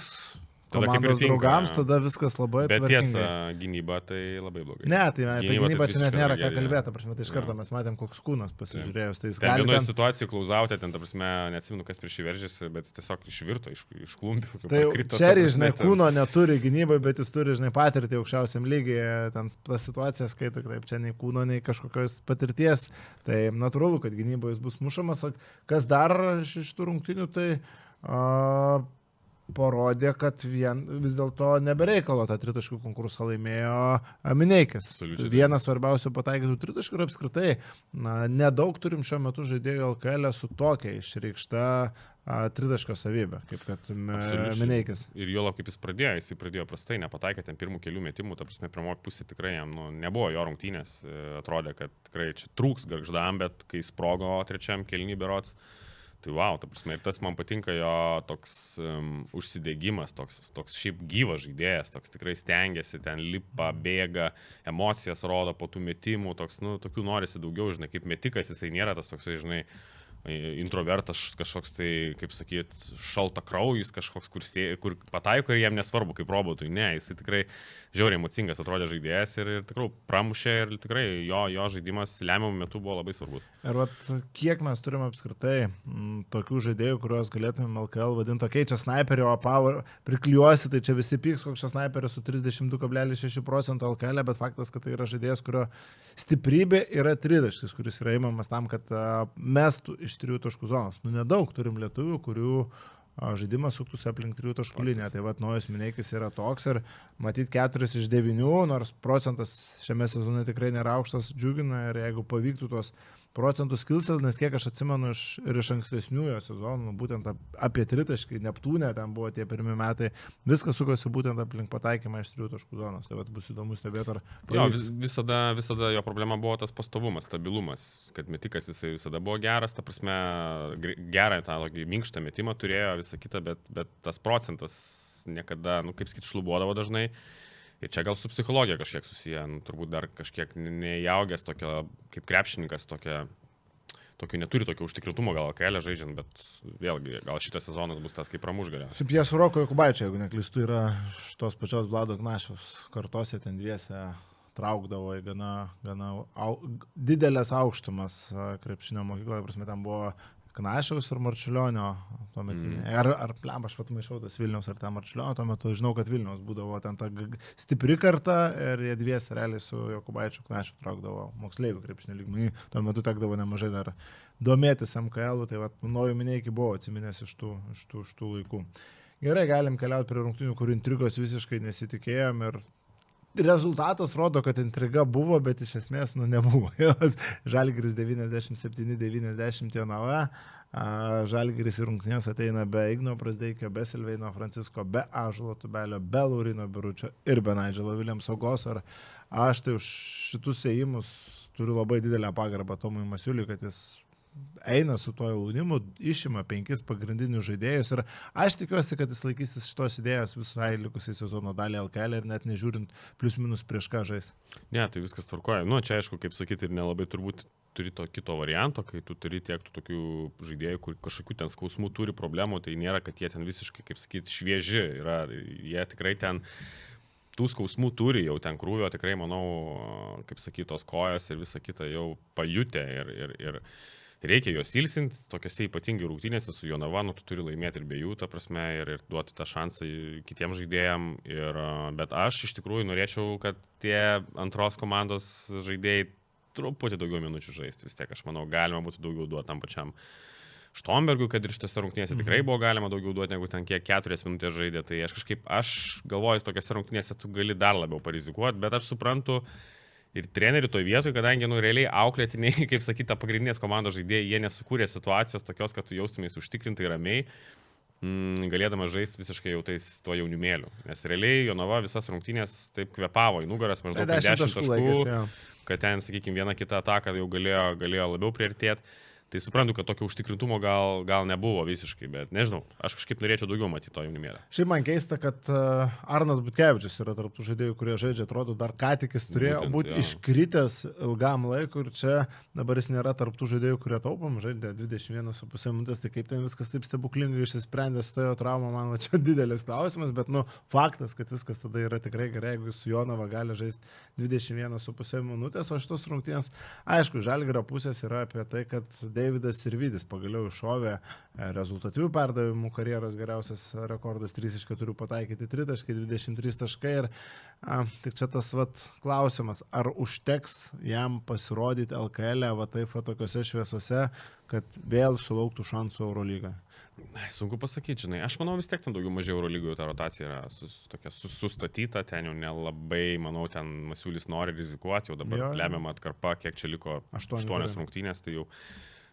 komandos draugams, tada viskas labai tvarkingai. Bet tiesa, gynyba tai labai blogai. Ne, tai apie gynybą čia net nėra ką kalbėti, prasme, tai iš karto mes matėm, koks kūnas pasižiūrėjus. Tai vienoje situacijoje klausautė, ten, ta prasme, neatsimenu, kas prieš jį veržėsi, bet tiesiog išvirto, išklumpių. Tai Čerry, žinai, kūno neturi gynybai, bet jis turi, žinai, patirtį aukščiausiam lygiai, ten ta situacija skaito, taip, čia nei kūno, nei kažkokios patirties. Tai natūralu, kad gynyboje jis bus mušamas. Kas dar iš tų rungtynių, tai parodė, kad vis dėlto nebereikalo tą tritaškių konkursą laimėjo Mineikis. Vienas svarbiausių pataikytų tritaškių ir apskritai nedaug turim šiuo metu žaidėjų LKL su tokia išreikšta tritaškio savybė, kaip kad Mineikis. Ir jo kaip jis pradėjo prastai, nepataikė ten pirmų kelių metimų, ta prasme, pirmoji pusė tikrai jam nebuvo jo rungtynės, atrodė, kad tikrai čia trūks Gargždam, bet kai sprogo trečiam kėlinį berods, tai wow, ta prasme, ir tas man patinka jo toks užsidegimas, toks šiaip gyvas žaidėjas, toks tikrai stengiasi, ten lipa, bėga, emocijas rodo po tų metimų, toks, tokių norisi daugiau, žinai, kaip metikas, jisai nėra tas toksai, žinai, introvertas kažkoks tai, kaip sakyt, šalta kraujus kažkoks, kur pataiko ir jam nesvarbu kaip robotui. Ne, jisai tikrai žiauriai emocingas atrodė žaidėjas ir tikrai pramušė ir tikrai jo žaidimas lemiamų metų buvo labai svarbus. Ir kiek mes turime apskritai tokių žaidėjų, kuriuos galėtume LKL vadinti tokiai, čia sniperio power prikliuosi, tai čia visi pyks, koks čia sniperis su 32,6% LKL, bet faktas, kad tai yra žaidėjas, kurio stiprybė yra tritaškis, kuris yra įmamas tam, kad mestų iš 3 taškų zonos. Nedaug turim lietuvių, kurių žaidimas suktųsi aplink 3 taškų liniją. Tai Nojus Mineikis yra toks ir matyt 4 iš 9, nors procentas šiame sezone tikrai nėra aukštas, džiugina ir jeigu pavyktų tos procentus kilsel, nes kiek aš atsimenu iš ankstesnių jo sezonų, būtent apie tritaškį, Neptūne ten buvo tie pirmi metai, viskas sukosi būtent aplink pataikymą iš 3 taškų zonos. Tai bus įdomu stebėti, ar pavyks. Visada jo problema buvo tas pastovumas, stabilumas, kad metikas jisai visada buvo geras, ta prasme, gerą tą minkštą metimą turėjo, visą kitą, bet tas procentas niekada, kaip sakyt, šlubuodavo dažnai. Ir čia gal su psichologija kažkiek susiję, turbūt dar kažkiek neįaugęs tokio, kaip krepšininkas, tokio neturi tokio užtikrintumo gal kelio žaidžiant, bet vėlgi, gal šitas sezonas bus tas kaip pramušgalė. Šiaip jie su Roko Jokubaičio, jeigu neklystu, yra iš tos pačios Vlado Knašiaus kartose, ten dviese traukdavo į gana didelės aukštumas krepšinio mokykloje, prasme, ten buvo Knašiaus ir Marčiulionio tuo metu. Ar plem, aš maišau tas Vilniaus ar ten Marčiulionio tuo metu, žinau, kad Vilniaus būdavo ten ta stipri karta ir jie dvies realiai su Jokubaičiu Knašiu traukdavo moksleivių krepšinio lygmenį. Tuo metu tekdavo nemažai dar domėtis MKL, tai Nojų Mineikį buvo atsiminęs iš tų laikų. Gerai, galim keliauti prie rungtynių, kur intrigos visiškai nesitikėjom ir rezultatas rodo, kad intriga buvo, bet iš esmės nebuvo. Žalgiris 97-90 Jonava. Žalgiris į rungtynės ateina be Igno Brasdeikio, be Silveino Francisko, be Ąžuolo Tubelio, be Laurino Biručio ir be Nigelo Williams saugos. Ar aš tai už šitus ėjimus turiu labai didelę pagarbą Tomui Masiuliui, kad jis eina su tuo jaunimu, išima 5 pagrindinius žaidėjus ir aš tikiuosi, kad jis laikysis šitos idėjos visai likusiai sezono dalį LKL ir net nežiūrint plius minus prieš ką žais. Ne, tai viskas tvarkoja. Nu, čia aišku, kaip sakyti, ir nelabai turbūt turi to kito varianto, kai tu turi tiek tokių žaidėjų, kur kažkokių ten skausmų turi problemų, tai nėra, kad jie ten visiškai, kaip sakyti, švieži yra. Jie tikrai ten tų skausmų turi, jau ten krūvio tikrai, manau, kaip sakyti, tos kojos ir visa kita jau pajutę ir reikia juos ilsinti, tokiuose ypatingai rungtynėse su Jonava, nu, tu turi laimėti ir be jų, ta prasme, ir duoti tą šansą kitiems žaidėjams. Bet aš iš tikrųjų norėčiau, kad tie antros komandos žaidėjai truputį daugiau minučių žaisti. Vis tiek, aš manau, galima būtų daugiau duoti tam pačiam Štombergui, kad ir šitose rungtynėse tikrai buvo galima daugiau duoti, negu ten kiek 4 minutės žaidė. Tai aš galvoju, tokiose rungtynėse tu gali dar labiau parizikuoti, bet aš suprantu, ir trenerių toj vietoj, kadangi, nu, realiai auklėtiniai, kaip sakyta, pagrindinės komandos žaidėjai, jie nesukūrė situacijos tokios, kad tu jaustumės užtikrintai ramiai, galėdamas žaisti visiškai jau tais tuo jaunimėliu. Nes realiai Jonava visas rungtynės taip kvepavo į nugaras, maždaug 10 taškų, kad ten, sakykime, viena kita ataka jau galėjo labiau priartėti. Tai suprantu, kad tokio užtikrintumo gal nebuvo visiškai, bet nežinau, aš kažkaip norėčiau daugiau matyti to jaunimėlio. Šiaip man keista, kad Arnas Butkevičius yra tarp tų žaidėjų, kurie žaidžia, atrodo, dar ką tik jis turėjo būti iškritęs ilgam laikui ir čia dabar jis nėra tarp tų žaidėjų, kurie taupom, žaidė 21,5 minutės, tai kaip ten viskas taip stebuklingai išsisprendė su tojo trauma, man čia didelis klausimas, bet nu faktas, kad viskas tada yra tikrai gerai, jeigu su Jonava gali žaisti 21,5 minutės, o šitos rungtynės, aišku, Žalgirio pusės yra apie tai, kad Deividas Sirvidis pagaliau iššovė rezultatyvių perdavimų karjeros geriausias rekordas 3 iš 4 pataikyti 3 taškai, 23 taškai ir tik čia tas klausimas, ar užteks jam pasirodyti LKL taip tokiuose šviesose, kad vėl sulauktų šansų Eurolygoje. Sunku pasakyti, žinai, aš manau vis tiek ten daugiau mažiau Eurolygoje ta rotacija yra tokia sustatyta, ten jau nelabai, manau, ten Masiulis nori rizikuoti, jau dabar lemiama atkarpa, kiek čia liko 8 rungtynės, tai jau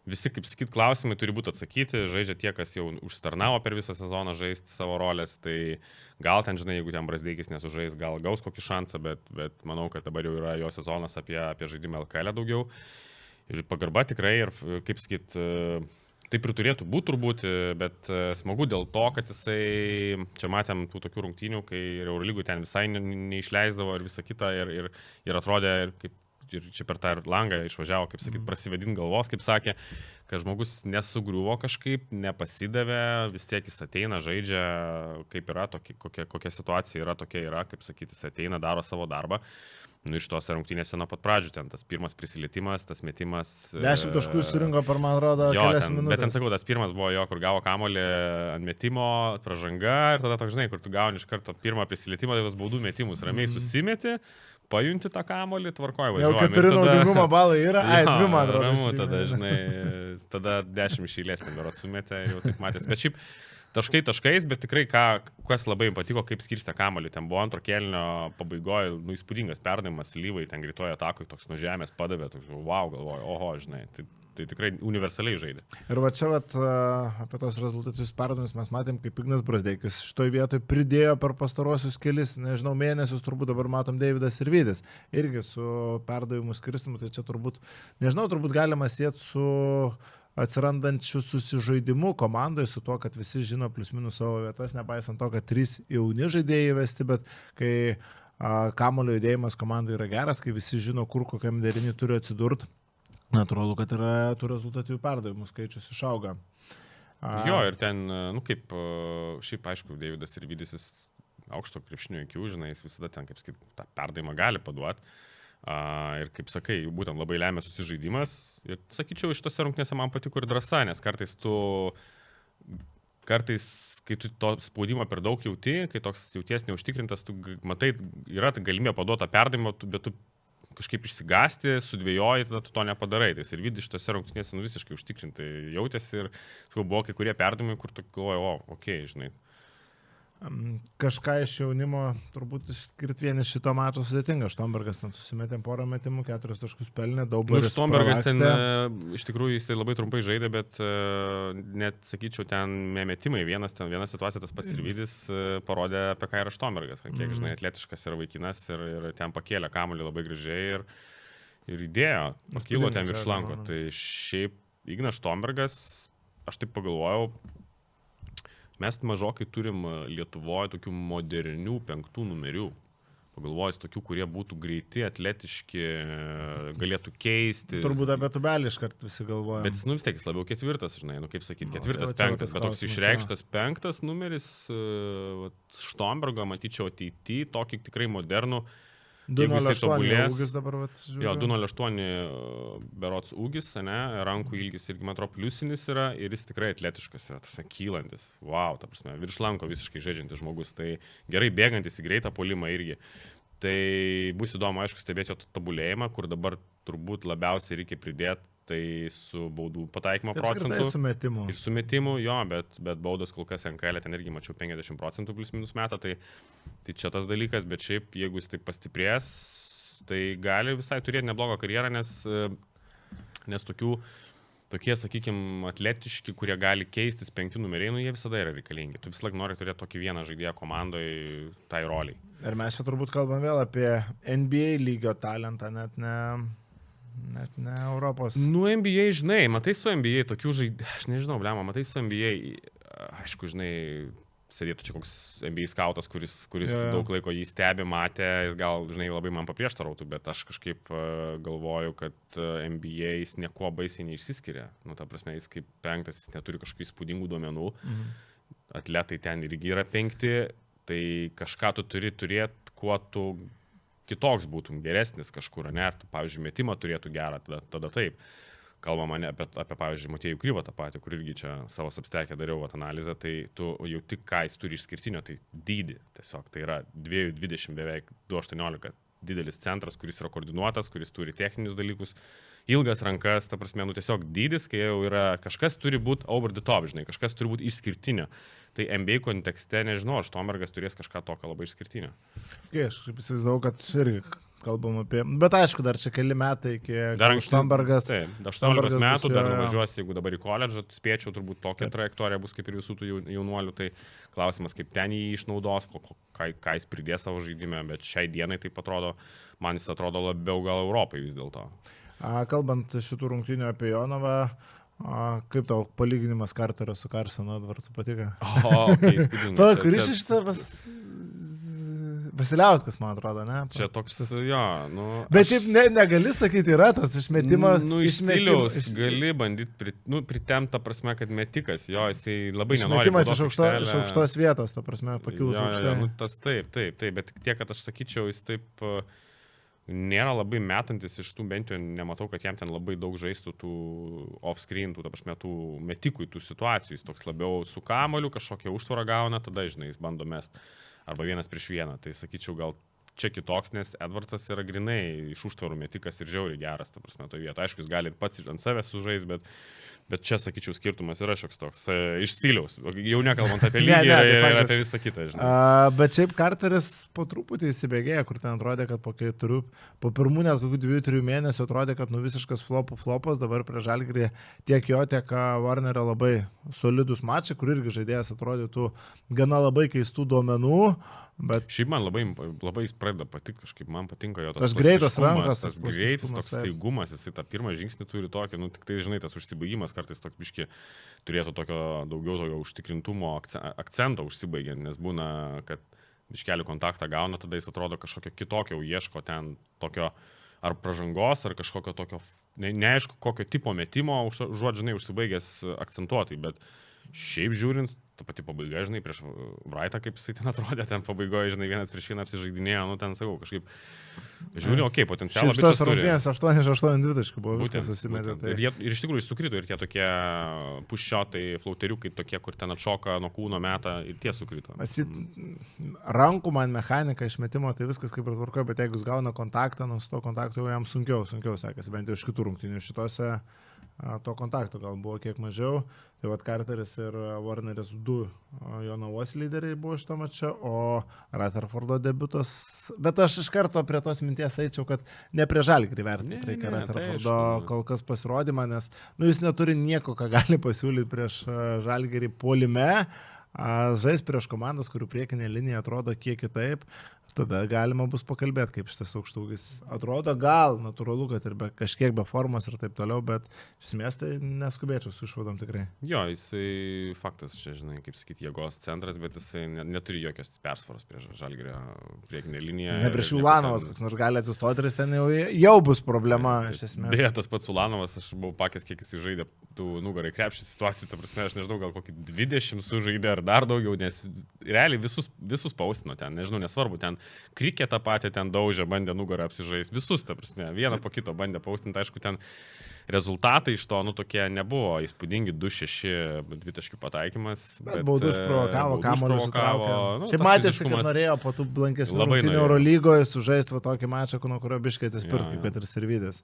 visi, kaip sakyt, klausimai turi būti atsakyti, žaidžia tie, kas jau užsitarnavo per visą sezoną žaisti savo rolės, tai gal ten, žinai, jeigu ten Brazdeikis nesužais, gal gaus kokį šansą, bet manau, kad dabar jau yra jo sezonas apie žaidimą LKL daugiau. Ir pagarba tikrai, ir kaip sakyt, taip ir turėtų būti turbūt, bet smagu dėl to, kad jisai, čia matėm tų tokių rungtynių, kai ir Eurolygų ten visai neišleisdavo ir visą kitą, ir atrodė, ir čia per tą langą išvažiavo, kaip sakyt, prasivedint galvos, kaip sakė, kad žmogus nesugriuvo kažkaip, nepasidavė, vis tiek jis ateina, žaidžia, kaip yra, kokia situacija yra, tokia yra, kaip sakyt, jis ateina, daro savo darbą. Nu, iš tos rungtynėse nuo pat pradžių, ten tas pirmas prisilietimas, tas metimas. 10 taškų surinko per, man rodo, kelias minutės. Bet ten sakau, tas pirmas buvo jo, kur gavo kamuolį ant metimo, pražanga, ir tada toks, žinai, kur tu gauni iš karto pirmą prisilietimą, tai tas baudų metimus, ramiai susimeti, pajunti tą kamuolį, tvarkoji važiuoji. Jau 4 naudingumo balai yra, 2 man rodo. Ramu, tada, žinai, tada 10 iš eilės pendarot sumetė ir jau taip matės. Bet šiaip taškai taškais, bet tikrai kas labai patiko, kaip skirstė kamuolį. Ten buvo antro kėlinio pabaigoje, nu, įspūdingas perdavimas, Lyvai, ten greitoje atakoje, toks nuo žemės padavė, toks, wow, galvoju, oho, žinai, tai tikrai universaliai žaidė. Ir va čia apie tos rezultatus perdavimus mes matėm, kaip Ignas Brazdeikis šitoj vietoj pridėjo per pastarosius kelis, nežinau, mėnesius, turbūt dabar matom Deividas Sirvidis, irgi su perdavimu skirstimu, tai čia turbūt, nežinau, turbūt galima sieti su atsirandančių susižaidimų komandoje, su tuo, kad visi žino plius minus savo vietas, nepaisant to, kad 3 jauni žaidėjai įvesti, bet kai kamuolio judėjimas komandai yra geras, kai visi žino, kur kokiam derinį turi atsidurti, natūralu, kad yra tų rezultatyvių perdavimų skaičius išauga. Jo, ir ten, nu kaip, šiaip aišku, Deividas Sirvidis aukšto krepšinio IQ, žinai, jis visada ten, kaip sakyt, tą perdavimą gali paduoti. Ir kaip sakai, būtent labai lemia susižaidimas. Ir sakyčiau, iš tose rungtynėse man patiko ir drąsa, nes kartais, kai tu to spaudimo per daug jauti, kai toks jauties neužtikrintas, tu matai, yra galimybė paduoti tą perdavimą, bet tu kažkaip išsigasti, sudvėjoji, tada tu to nepadarai. Tai Sirvidis šitose rungtynėse visiškai užtikrintai jautėsi ir buvo kai kurie perdavimai, kur tu galvoji, okei, žinai. Kažką iš jaunimo turbūt išskirti vien iš šito mačo sudėtinga. Štombergas ten susimetė porą metimų, 4 taškus pelnė, daug baris. Štombergas ten iš tikrųjų jisai labai trumpai žaidė, bet net, sakyčiau, ten metimai viena situacija, tas pats Sirvidis parodė, apie ką yra Štombergas. Kiek, žinai, atletiškas yra vaikinas ir ten pakėlė kamuolį labai gražiai ir įdėjo, pakilo ten virš lanko. Tai šiaip Ignas Štombergas, aš taip pagalvojau, mes mažokai turim Lietuvoje tokių modernių 5 numerių. Pagalvojus tokių, kurie būtų greiti, atletiški, galėtų keisti. Turbūt apie Tubelį iškart visi galvoja. Bet vis tiek jis labiau 4, žinai, kaip sakyti, 4, 5, bet toks išreikštas 5 numeris, Štombergo matyčiau ateityje, tokį tikrai modernų. 208 ūgis dabar, žiūriu. Jo, 208 berots ūgis, ne, rankų ilgis irgi, man atrodo, pliusinis yra ir jis tikrai atletiškas yra, tas kylantis. Wow, ta prasme, virš lanko visiškai žaidžiantis žmogus, tai gerai bėgantis į greitą puolimą irgi. Tai bus įdomu, aišku, stebėti jo tobulėjimą, kur dabar turbūt labiausiai reikia pridėti, tai su baudų pataikymo procentu. Ir sumetimu, jo, bet baudos kol kas NKL ten irgi mačiau 50% plus minus metą, tai čia tas dalykas, bet šiaip, jeigu jis taip pastiprės, tai gali visai turėti neblogą karjerą, nes tokie, sakykime, atletiški, kurie gali keistis 5 numeriai, nu jie visada yra reikalingi. Tu vis laik nori turėti tokį vieną žaidėją komandoje tai roliai. Ir mes čia turbūt kalbam vėl apie NBA lygio talentą, net ne Europos. Nu, NBA, žinai, matai su NBA tokių žaidėjų, aš nežinau, blema, matai su NBA, aišku, žinai, sėdėtų čia koks NBA skautas, kuris daug laiko jį stebi, matė, jis gal, žinai, labai man paprieštarautų, bet aš kažkaip galvoju, kad NBA jis nieko baisiai neišsiskiria. Nu, ta prasme, jis kaip 5, jis neturi kažkokių įspūdingų duomenų. Atletai ten irgi yra 5, tai kažką tu turi turėti, kuo tu kitoks būtum, geresnis kažkur, ne, ar tu, pavyzdžiui, metimą turėtų gerą, tada taip. Kalbama apie pavyzdžiui, Motiejų Kryvą tą patį, kur irgi čia savo substekę dariau analizę, tai tu jau tik ką jis turi išskirtinio, tai dydį tiesiog, tai yra 2,20 beveik 2,18 didelis centras, kuris yra koordinuotas, kuris turi techninius dalykus, ilgas rankas, ta prasme, nu tiesiog dydis, kai jau yra, kažkas turi būti over the top, žinai, kažkas turi būti išskirtinio. Tai NBA kontekste, nežinau, ar Štombergas turės kažką tokio labai išskirtinio. Aš įsivaizdavau, kad irgi kalbam apie... Bet aišku, dar čia keli metai iki Štombergas. Taip, 18 metų dar nuvažiuosi, jeigu dabar į koledžą, spėčiau, turbūt tokia trajektorija bus kaip ir visų tų jaunuolių. Tai klausimas, kaip ten jį išnaudos, ką jis pridės savo žaidime, bet šiai dienai taip atrodo, man jis atrodo labiau gal Europai vis dėlto. Kalbant šitų rungtynių apie Jonovą, kaip tau palyginimas Carterio su Carsonu Edwardsu patiko? Okay, įspūdinga. Kuris iš tavas? Vasiliauskas, man atrodo, ne? Čia toks, jo, nu... Bet šiaip negali sakyti, yra tas išmetimas. Nu, iš stiliaus gali bandyti, pritemta prasme, kad metikas, jo, jisai labai nenori. Metimas iš aukštos vietos, ta prasme, pakilus aukštai. Nu, tas taip, bet tiek, kad aš sakyčiau, jis taip... Nėra labai metantis iš tų, bent jau nematau, kad jam ten labai daug žaistų tų off-screen, tų metikų, tų situacijų. Jis toks labiau su kamoliu, kažkokią užtvarą gauna, tada, žinai, jis bando mest. Arba 1-1. Tai sakyčiau, gal čia kitoks, nes Edwardsas yra grinai iš užtvarų metikas ir žiauriai geras, ta prasme, to vieto. Aišku, jis gali pats ant savęs sužais, bet čia, sakyčiau, skirtumas yra šioks toks iš stiliaus. Jau nekalbant apie lygį ir apie visą kitą, žinai. Bet šiaip Carteris po truputį įsibėgėja, kur ten atrodė, kad po pirmų net kokių 2-3 mėnesių atrodė, kad visiškas flopas, dabar prie Žalgirį tiek jo, tiek Warnerio labai solidus mačai, kur irgi žaidėjas atrodytų gana labai keistų duomenų. Bet... Šiaip man labai jis pradeda patikti, kažkaip man patinka jo tas greitas rankas, tas greitis, toks staigumas, jisai tą pirmą žingsnį turi tokį, nu tik tai, žinai, tas užsibaigimas kartais toks biški turėtų daugiau tokio užtikrintumo akcento užsibaigiant, nes būna, kad biškelių kontaktą gauna, tada jis atrodo kažkokio kitokio, ieško ten tokio ar pražangos, ar kažkokio tokio, neaišku, kokio tipo metimo, žodžiai, užsibaigęs akcentuotai, bet šiaip žiūrint, ta pati pabaiga, žinai, prieš Wrightą, kaip jisai ten atrodė, ten pabaigoje, žinai, 1-1 apsižaidinėjo, nu ten sakau, kažkaip, žiūriu, okei, potencialą bičias turi. Šitos rungtynės 8-8 dvitaškių buvo, viskas susimetė. Tai. Ir iš tikrųjų sukrito, ir tie tokie puščiotai, flauteriukai tokie, kur ten atšoka nuo kūno metą, ir tie sukrito. Rankų man mechanika išmetimo, tai viskas kaip ir tvarkoja, bet jeigu jis gauna kontaktą, nu su to kontaktu jau jam sunkiau sekasi, bent jau iš kitų rungtynių šitose. To kontakto gal buvo kiek mažiau, tai vat Carteris ir Warneris 2 Jonavos lyderiai buvo šito mačio, o Rutherfordo debutas, bet aš iš karto prie tos minties eičiau, kad ne prie Žalgirį vertinti reikia Rutherfordo kol kas pasirodymą, nes jis neturi nieko, ką gali pasiūlyti prieš Žalgirį puolime, žais prieš komandas, kurių priekinė linija atrodo kiek kitaip. tada galima bus pakalbėti, kaip šitas aukštūgis atrodo. Gal natūralu, kad ir kažkiek be formos ir taip toliau, bet iš esmės tai neskubėčiau su išvadom tikrai. Jo, jisai faktas, čia, žinai, kaip sakyti, jėgos centras, bet jisai neturi jokios persvaros prieš Žalgirio priekinę liniją. Ne prieš Ulanovas, koks nors gali atsistoti ir ten jau bus problema, iš esmės. Beje, tas pats Ulanovas, aš buvau pakęs, kiek jis žaidė tų nugarai krepšį situacijų, ta prasme, aš nežinau, gal kokį 20 sužaidė ar dar daugiau, nes realiai visus paustino ten, nežinau, nesvarbu, ten Krikė tą patį ten daužė, bandė nugarą apsižais, visus, ta prasme, vieną po kito bandė paustinti, aišku, ten rezultatai iš to, tokie nebuvo įspūdingi, 2-6 dvitaškių pataikymas. Bet baudų išprovokavo, kamuolius sutraukė. Šiaip matėsi, kad norėjo po tų blankesnių rungtynių Eurolygoje sužaisti tokį mačą, nuo kurio biškai atsispirti, kad ir Sirvidis.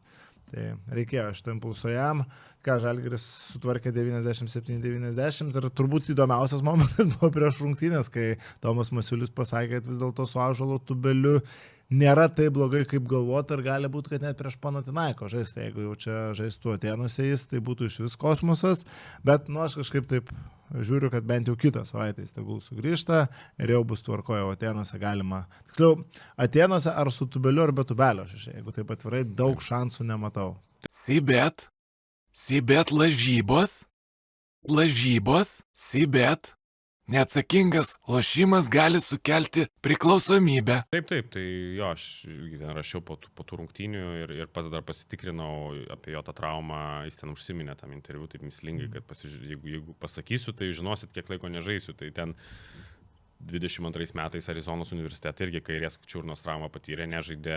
Tai reikėjo šito impulso jam, ką Žalgiris sutvarkė 97-90 ir turbūt įdomiausias momentas buvo prieš rungtynės, kai Tomas Masiulis pasakė, kad vis dėlto su Ąžuolo Tubeliu nėra taip blogai, kaip galvota ir gali būti, kad net prieš Panathinaiko žaisti, jeigu jau čia žaistų Atėnuose jis, tai būtų iš vis kosmosas, bet aš kažkaip taip žiūriu, kad bent jau kitą savaitę jis tegul sugrįžta ir jau bus tvarkoje, o Atėnuose galima. Tiksliau, Atėnuose ar su Tubeliu ar be Tubelio, jeigu taip atvirai, daug šansų nematau. Sibet lažybos, Sibet. Neatsakingas lošimas gali sukelti priklausomybę. Taip, tai jo, aš ten rašiau po tų rungtynių ir pats dar pasitikrinau apie jo tą traumą, jis ten užsiminė tam interviu taip mislingai, kad jeigu pasakysiu, tai žinosit, kiek laiko nežaisiu, tai ten 22 metais Arizonos universitete irgi kairės čiurnos traumą patyrė, nežaidė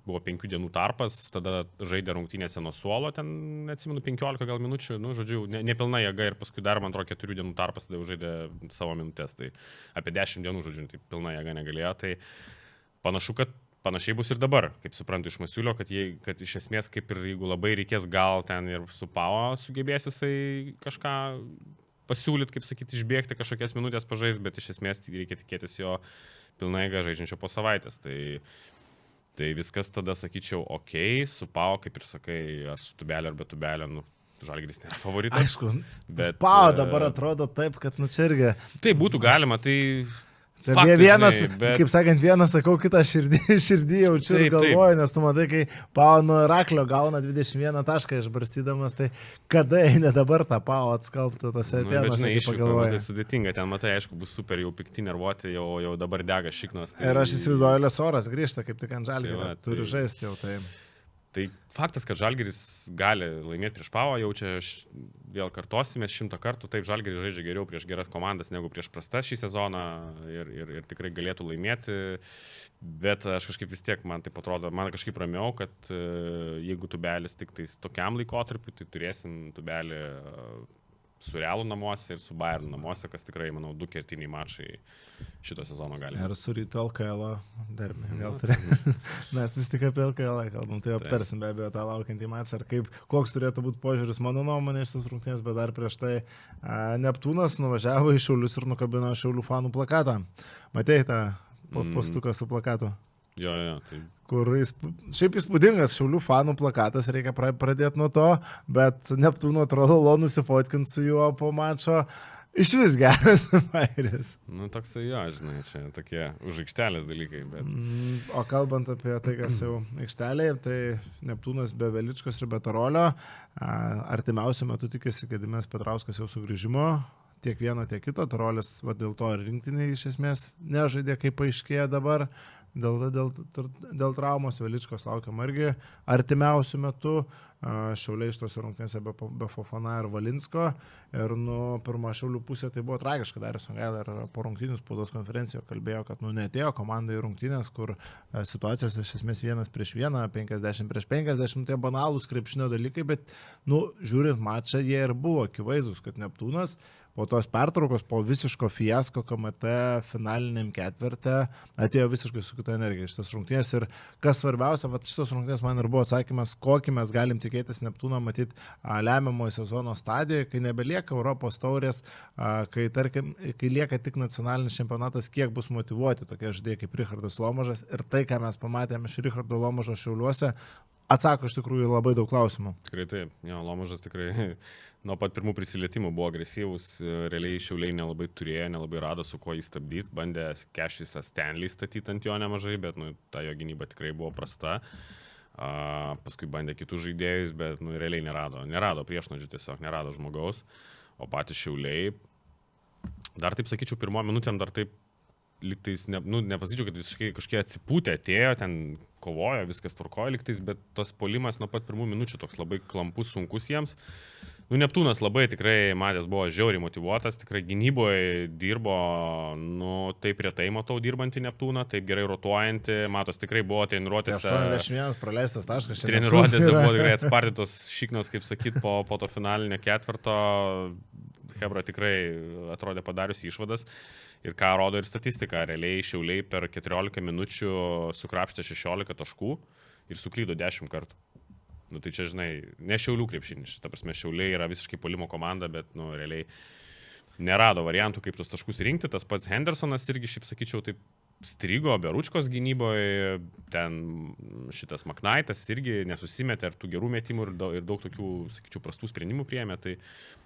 buvo 5 dienų tarpas, tada žaidė rungtynėse nuo suolo, ten, neatsimenu, 15 gal minučių, žodžiu, nepilna jėga ir paskui dar, man atrodo, 4 dienų tarpas, tada jau žaidė savo minutės, tai apie 10 dienų, žodžiu, tai pilna jėga negalėjo, tai panašu, kad panašiai bus ir dabar, kaip suprantu iš Masiulio, kad iš esmės, kaip ir jeigu labai reikės, gal ten ir su Pavo sugebės jisai kažką pasiūlyti, kaip sakyti, išbėgti kažkokias minutės pažais, bet iš esmės reikia tikėtis jo pilnai žaidžiančio po savaitės. Tai viskas tada, sakyčiau, su Pau, kaip ir sakai, ar su Tubelio, ar be Tubelio, Žalgiris nėra favoritas. Aišku, bet Pau dabar atrodo taip, kad čia irgi. Tai būtų galima, tai... Faktai, vienas, bet... kaip sakant, vienas sakau, kitą širdį jaučiu ir galvoju, nes tu matai, kai Pau nuo Raklio gauna 21 tašką išbarstydamas, tai kada eina dabar tą Pau atskalbti tose Atėnuose, kaip pagalvoju. Tai sudėtinga, ten matai, aišku, bus super jau pikti, nervuoti, jau dabar dega šiknos. Tai... Ir aš įsivaizduoju, Lesoras grįžta, kaip tik ant Žalgirio, turi žaisti jau tai. Tai faktas, kad Žalgiris gali laimėti prieš Pavą, jau čia vėl kartosime 100 kartų, taip Žalgiris žaidžia geriau prieš geras komandas negu prieš prastas šį sezoną ir tikrai galėtų laimėti, bet aš kažkaip vis tiek, man taip atrodo, man kažkaip ramiau, kad jeigu Tubelis tik tais tokiam laikotarpiu, tai turėsim Tubelį su Realu namuose ir su Bayern namuose, kas tikrai, manau, 2 kertiniai mačai šito sezono gali. Ir su Ryto LKL darbė, gal turėtų. Mes vis tik apie LKL kalbam, tai aptarsim be abejo tą laukiantį mačą, ar koks turėtų būti požiūris mano nuomonė iš tas rungtynės, bet dar prieš tai Neptūnas nuvažiavo į Šiaulius ir nukabino Šiaulių fanų plakatą. Matei tą postuką su plakatu? Jo, tai... Kur šiaip įspūdingas Šiaulių fanų plakatas, reikia pradėti nuo to, bet Neptūno atrodo nusifotkinti su juo po mačo. Iš vis geras vairis. Toksai jo, žinai, čia tokie už aikštelės dalykai, bet... O kalbant apie tai, kas jau aikštelėje, tai Neptūnas be Veličkos ir be Tarolio. Artimiausiu metu tikisi, kad Dimas Petrauskas jau sugrįžimo. Tiek vieno, tiek kito. Tarolis dėl to ir rinktinį iš esmės nežaidė, kaip paaiškėja dabar. Dėl traumos Veličkos laukiam irgi artimiausių metų. Šiauliai iš tos rungtynėse be Fofana ir Valinsko. Ir pirmą Šiaulių pusę tai buvo tragiška. Darius Songaila ir po rungtynių spaudos konferencijoje kalbėjo, kad neatėjo komandai rungtynės, kur situacijos iš esmės 1-1, 50-50, tai banalūs krepšinio dalykai, bet žiūrint mačą, jie ir buvo akivaizdus, kad Neptūnas po tos pertraukos, po visiško fiasko KMT finaliniam ketvirte atėjo visiškai su kita energija šitas rungtynės. Ir kas svarbiausia, šitas rungtynės man ir buvo atsakymas, kokį mes galim tikėtis Neptūną matyti lemiamojo sezono stadijoje, kai nebelieka Europos taurės, kai lieka tik nacionalinis čempionatas, kiek bus motyvuoti tokie žaidėjai kaip Richardas Lomažas. Ir tai, ką mes pamatėme iš Richardo Lomažo Šiauliuose, atsako iš tikrųjų labai daug klausimų. Tikrai taip, jo, Lomažas tikrai nuo pat pirmų prisilietimų buvo agresyvus, realiai Šiauliai nelabai turėjo, nelabai rado su kuo jį stabdyti, bandė Kešvisą Stanley statyti ant jo nemažai, bet ta jo gynyba tikrai buvo prasta. Paskui bandė kitus žaidėjus, bet realiai nerado priešnodžių, tiesiog nerado žmogaus. O patys Šiauliai, dar taip sakyčiau, pirmo minutėm dar taip liktais, nepasakyčiau, kad visiškai kažkiek atsipūtė, atėjo, ten kovojo, viskas tvarkojo liktais, bet tas polimas nuo pat pirmų minučių toks labai klampus, sunkus jiems. Neptūnas labai tikrai, matęs, buvo žiauriai motyvuotas, tikrai gynyboje dirbo, taip retai matau dirbantį Neptūną, taip gerai rotuojantį, matos tikrai buvo treniruotėse. 81 praleistas taškas. Treniruotėse buvo tikrai atspardytos šiknos, kaip sakyt, po to finalinio ketvirto. Hebra tikrai atrodė padariusi išvadas. Ir ką rodo ir statistika, realiai Šiauliai per 14 minučių sukrapštė 16 taškų ir suklydo 10 kartų. Tai čia, žinai, ne Šiaulių krepšinis, ta prasme, Šiauliai yra visiškai puolimo komanda, bet, realiai nerado variantų, kaip tos taškus rinkti. Tas pats Hendersonas irgi, šiaip sakyčiau, taip strigo Beručkos gynyboje, ten šitas Maknaitas irgi nesusimetė ir tų gerų metimų ir daug tokių, sakyčiau, prastų sprendimų priėmė, tai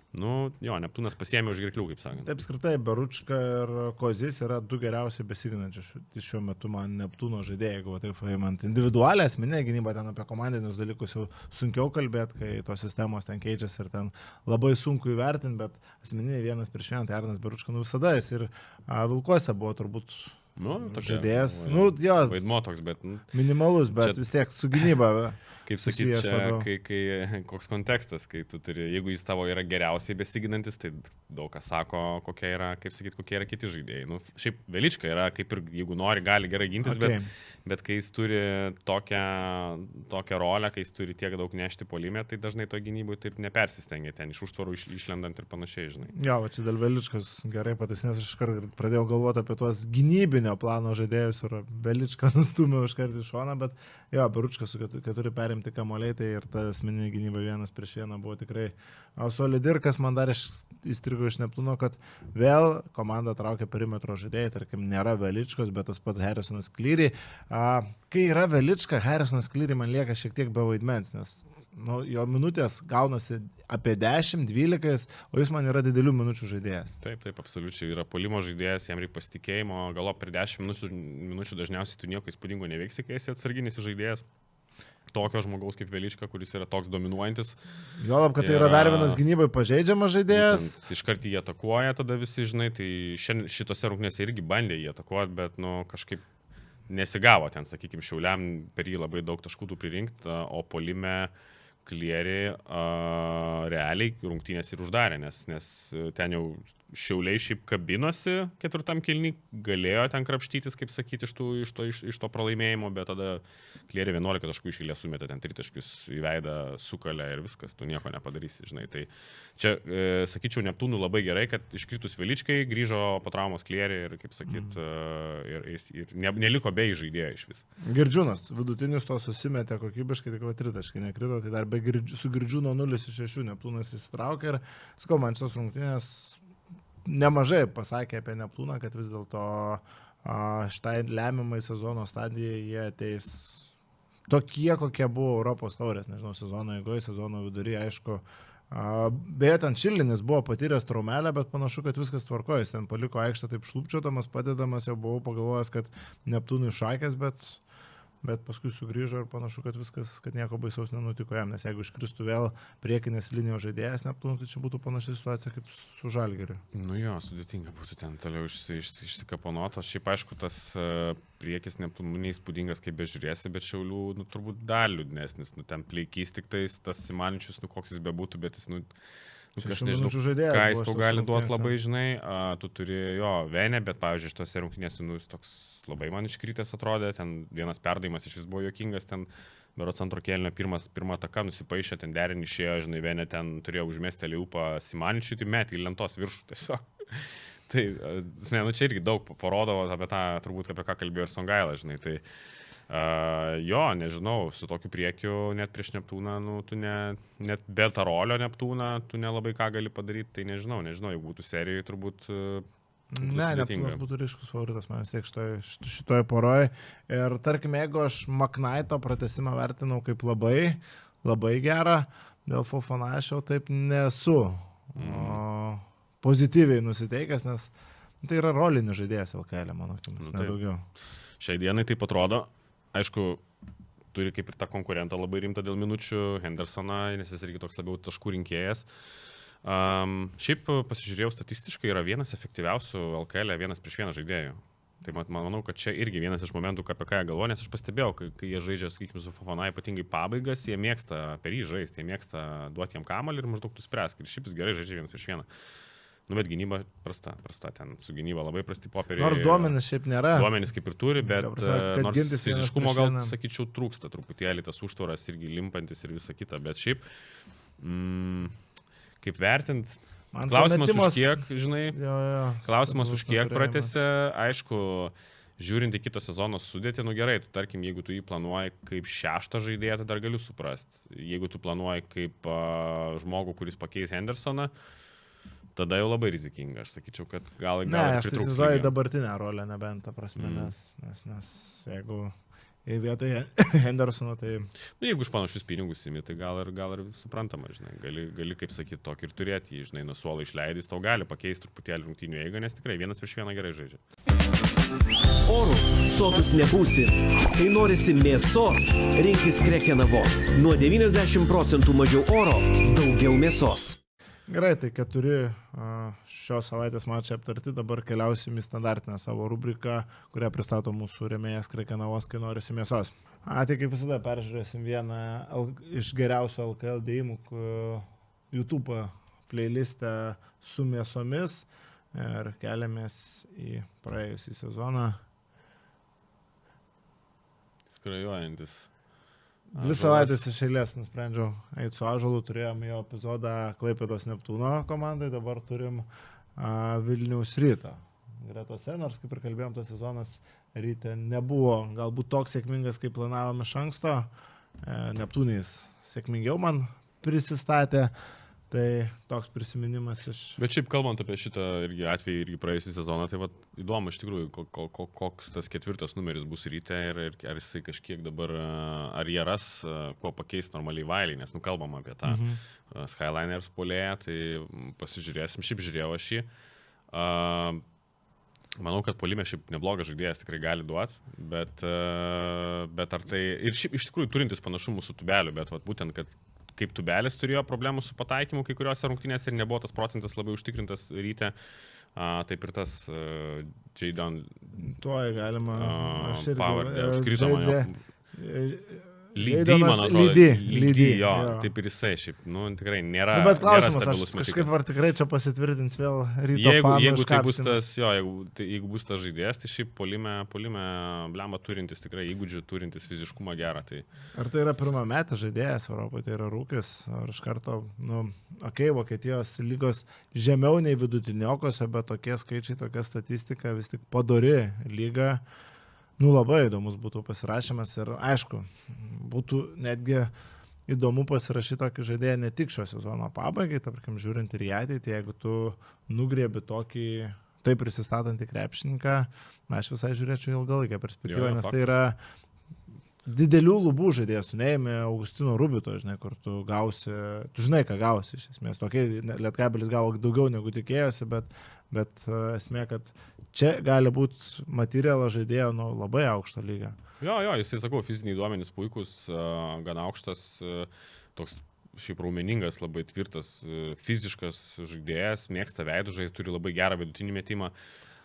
Neptūnas pasiėmė už gerklių, kaip sakant. Taip, skirtai, Beručka ir Kozis yra du geriausiai besiginančius šiuo metu man Neptūno žaidėjai, jeigu taip paimant individualią asmeninę gynybą, ten apie komandinius dalykus jau sunkiau kalbėti, kai tos sistemos ten keičiasi ir ten labai sunku įvertinti, bet asmeniniai 1-1, tai Arnas Beručka visada jis ir Vilkuose buvo turbūt žaidėjas. Vaidmo toks, bet... Minimalus, bet vis tiek su gynyba. Kaip sakyti, čia koks kontekstas, kai tu turi, jeigu jis tavo yra geriausiai besiginantis, tai daug kas sako, kokie yra kiti žaidėjai. Šiaip Velička yra, kaip ir jeigu nori, gali gerai gintis, bet kai jis turi tokią rolę, kai jis turi tiek daug nešti puolime, tai dažnai to gynyboje taip nepersistengia, ten iš užtvarų išlendant ir panašiai, žinai. Jo, va čia dėl Veličkos gerai pataisinės, aš iškart pradėjau galvoti apie tuos gynybinio plano žaidėjus ir Veličką nustumė iškart iš šoną, bet jo, Beručkas turi perimti kamuoliai, tai ir ta asmeninė gynyba 1-1 buvo tikrai solidi. Ir kas man dar įstrigo iš Neptūno, kad vėl komanda traukia perimetro žaidėjai, tarkim, nėra Veličkos, bet tas pats Harrisonas Cleary. Kai yra Velička, Harrisonas Cleary man lieka šiek tiek be vaidmens, nes jo minutės gaunasi apie 10-12, o jis man yra didelių minučių žaidėjas. Taip, absoliučiai yra puolimo žaidėjas, jam reikia pasitikėjimo, galop per 10 minučių dažniausiai tu nieko įspūdingo neveiksi, kai esi atsarginis žaidėjas. Tokio žmogaus kaip Velička, kuris yra toks dominuojantis. Juolab, kad tai yra dar vienas gynybai pažeidžiamas žaidėjas. Iškart jį atakuoja, tada visi, žinai, tai šitose rungtynėse irgi bandė jį atakuoti, bet, kažkaip nesigavo ten, sakykime, Šiauliam per jį labai daug taškų tų pririnkti, o puolime Cleary realiai rungtynės ir uždarė, nes ten jau Šiauliai šiaip kabinosi ketvirtam kėliny, galėjo ten krapštytis, kaip sakyti, iš to pralaimėjimo, bet tada Cleary 11 taškų iš eilės sumetė, ten 3 taškius į veidą sukalė ir viskas, tu nieko nepadarysi, žinai. Tai čia, sakyčiau, Neptūnų labai gerai, kad iškritus Veličkai grįžo po traumos Cleary ir, kaip sakyt, ir neliko be žaidėjo iš vis. Girdžiūnas, vidutinis to susimetė kokybiškai, tik 3 taškai nekrito, tai dar su Girdžiūno 0-6 Neptūnas įsitraukė ir, sakau, man šios rungtynės nemažai pasakė apie Neptūną, kad vis dėlto šitai lemiamai sezono stadijai jie ateis tokie, kokie buvo Europos taurės, nežinau, sezono eigoje, sezono viduryje, aišku. Beje, ten Čilinis buvo patyręs traumelę, bet panašu, kad viskas tvarkoja, jis ten paliko aikštę taip šlupčiodamas, padedamas, jau buvau pagalvojęs, kad Neptūnui šakės, bet paskui sugrįžo ir panašu, kad viskas, kad nieko baisaus nenutiko jam, nes jeigu iškristų vėl priekinės linijos žaidėjas Neptūnų, tai čia būtų panaši situacija kaip su Žalgiriu. Sudėtinga būtų ten toliau išsikaponuoto. Šiaip aišku, tas priekis Neptūnų neįspūdingas, kaip bežiūrėsi, bet Šiaulių, turbūt dar liūdnesnis, ten pleikys tik tais, tas Simaničius, koks jis bebūtų, bet jis, aš nežinau, ką jis tau gali duoti labai, žinai, tu turi Venę, bet, pavyzdžiui, šitose rungtynėse, jis toks labai man iškritęs atrodė, ten vienas perdavimas iš vis buvo juokingas, ten berods antro kėlinio pirma ataka nusipaišė, ten derinį išėjo, žinai, Venė ten turėjo užmesti aliupą Simaničiui, tai metį į lentos viršų tiesiog. Tai, čia irgi daug parodo apie tą, turbūt apie ką kalbėjo ir Songaila, žinai, tai nežinau, su tokiu priekiu net prieš Neptūną, tu net be Tarolio Neptūną, tu nelabai ką gali padaryti, tai nežinau, jeigu būtų serijoje, turbūt Neptūnas būtų ryškus favoritas, man vis tiek šitoje poroje. Ir tarkim, jeigu aš Maknaito pratesimą vertinau kaip labai, labai gerą, dėl Fofana aš jau taip nesu pozityviai nusiteikęs, nes tai yra rolinis žaidėjas LKL, mano akimis, nedaugiau. Šiai dienai taip atrodo, aišku, turi kaip ir tą konkurentą labai rimtą dėl minučių, Hendersoną, nes jis irgi toks labiau taškų rinkėjas. Šiaip pasižiūrėjau statistiškai, yra vienas efektyviausių LKL, vienas prieš vieną žaidėjų. Tai manau, kad čia irgi vienas iš momentų, apie ką jie galvo, nes aš pastebėjau, kai jie žaidžia, sakykime, su Fofana, ypatingai pabaigas, jie mėgsta per jį žaisti, jie mėgsta duoti jam kamuolį ir maždaug tu spręsk. Ir šiaip jis gerai žaidžia vienas prieš vieną. Nu, bet gynyba prasta, ten su gynyba labai prasti popieriai. Nors duomenis šiaip nėra. Duomenis kaip ir turi, bet nors fiziškumo gal, sakyčiau, trūksta truputėlį, tas užtvaras irgi limpantis ir visa kita, bet šiaip, kaip vertint, klausimas už kiek, žinai, klausimas už kiek pratęsė, aišku, žiūrint į kito sezono sudėtį, nu gerai, tu tarkim, jeigu tu jį planuoji kaip 6 žaidėją, tai dar galiu suprasti. Jeigu tu planuoji kaip žmogų, kuris pakeis Hendersoną, tada jau labai rizikinga, aš sakyčiau, kad gal aš tai įsivaizduoju dabartinę rolę, nebent ta prasme, nes jeigu vietoje Hendersono, tai... Nu, jeigu už panašius pinigus imi, tai gal ir suprantama, žinai, gali kaip sakyti, tokį ir turėti jį, žinai, nuo suolo išleidys, tau gali pakeisti truputėlį rungtynių eigą, nes tikrai vienas prieš vieną gerai žaidžia. Orų sotus nebūsi. Kai norisi mėsos, rinkis Krekenavos. Nuo 90% mažiau oro, daugiau mėsos. Gerai, tai 4 šios savaitės mačai aptarti, dabar keliausim į standartinę savo rubriką, kurią pristato mūsų rėmėjas Krekenavos, kai norisi mėsos. Tai kaip visada peržiūrėsim vieną iš geriausių LKL dėjimų YouTube playlistę su mėsomis ir keliamės į praėjusį sezoną. Skrajojantis. 2 savaitės iš eilės nusprendžiau eiti su Ąžuolu, turėjom jo epizodą Klaipėdos Neptūno komandai, dabar turim Vilniaus Ryto gretose, nors kaip ir kalbėjom, tas sezonas Ryte nebuvo galbūt toks sėkmingas, kaip planavom iš anksto, Neptūnais sėkmingiau man prisistatė, tai toks prisiminimas iš... Bet šiaip kalbant apie šitą irgi atvejį irgi praėjusį sezoną, tai vat, įdomu iš tikrųjų, koks tas 4 numeris bus Ryte ir ar jisai kažkiek dabar, ar jie ras, kuo pakeisti normaliai Vailį, nes kalbam apie tą Skyliners puolėją, tai pasižiūrėsim, šiaip žiūrėjau aš jį. Manau, kad puolime šiaip neblogas žaidėjas tikrai gali duoti, bet ar tai... Ir šiaip iš tikrųjų turintis panašumų su Tubeliu, bet vat, būtent, kad kaip Tubelis turėjo problemų su pataikymu kai kuriuose rungtynėse ir nebuvo tas procentas labai užtikrintas Ryte, taip ir tas Jadon galima pavardė užkrito man jo. Lydy, man atrodo. Lydy, jo, taip ir jisai šiaip, tikrai nėra stabilus. Bet klausimas, aš kažkaip ar tikrai čia pasitvirtins vėl Ryto fanų iškapstymas. Jeigu bus tas žaidėjas, tai šiaip puolime blemba turintis, tikrai įgūdžių turintis, fiziškumą gerą. Tai... Ar tai yra pirmametis žaidėjas Europoje, tai yra rūkis, ar iš karto, Vokietijos lygos žemiau nei vidutiniokose, bet tokie skaičiai, tokia statistika, vis tik padori lyga. Labai įdomus būtų pasirašymas ir aišku, būtų netgi įdomu pasirašyti tokį žaidėją ne tik šio sezono pabaigai, tarkim, žiūrint ir į ateitį, jeigu tu nugriebi tokį taip prisistatantį krepšininką, aš visai žiūrėčiau ilgalaikę perspektyvą, nes tai yra didelių lubų žaidėjas, tu neėmė Augustino Rubito, žinai, kur tu gausi, tu žinai, ką gausi iš esmės, tokiai Lietkabelis gavo daugiau negu tikėjosi, bet esmė, kad čia gali būti materialo žaidėjo labai aukšto lygio. Jo, jisai, sakau, fiziniai duomenys puikus, gana aukštas, toks šiaip raumeningas, labai tvirtas, fiziškas žaidėjas, mėgsta veidų žaisti, turi labai gerą vidutinį metimą.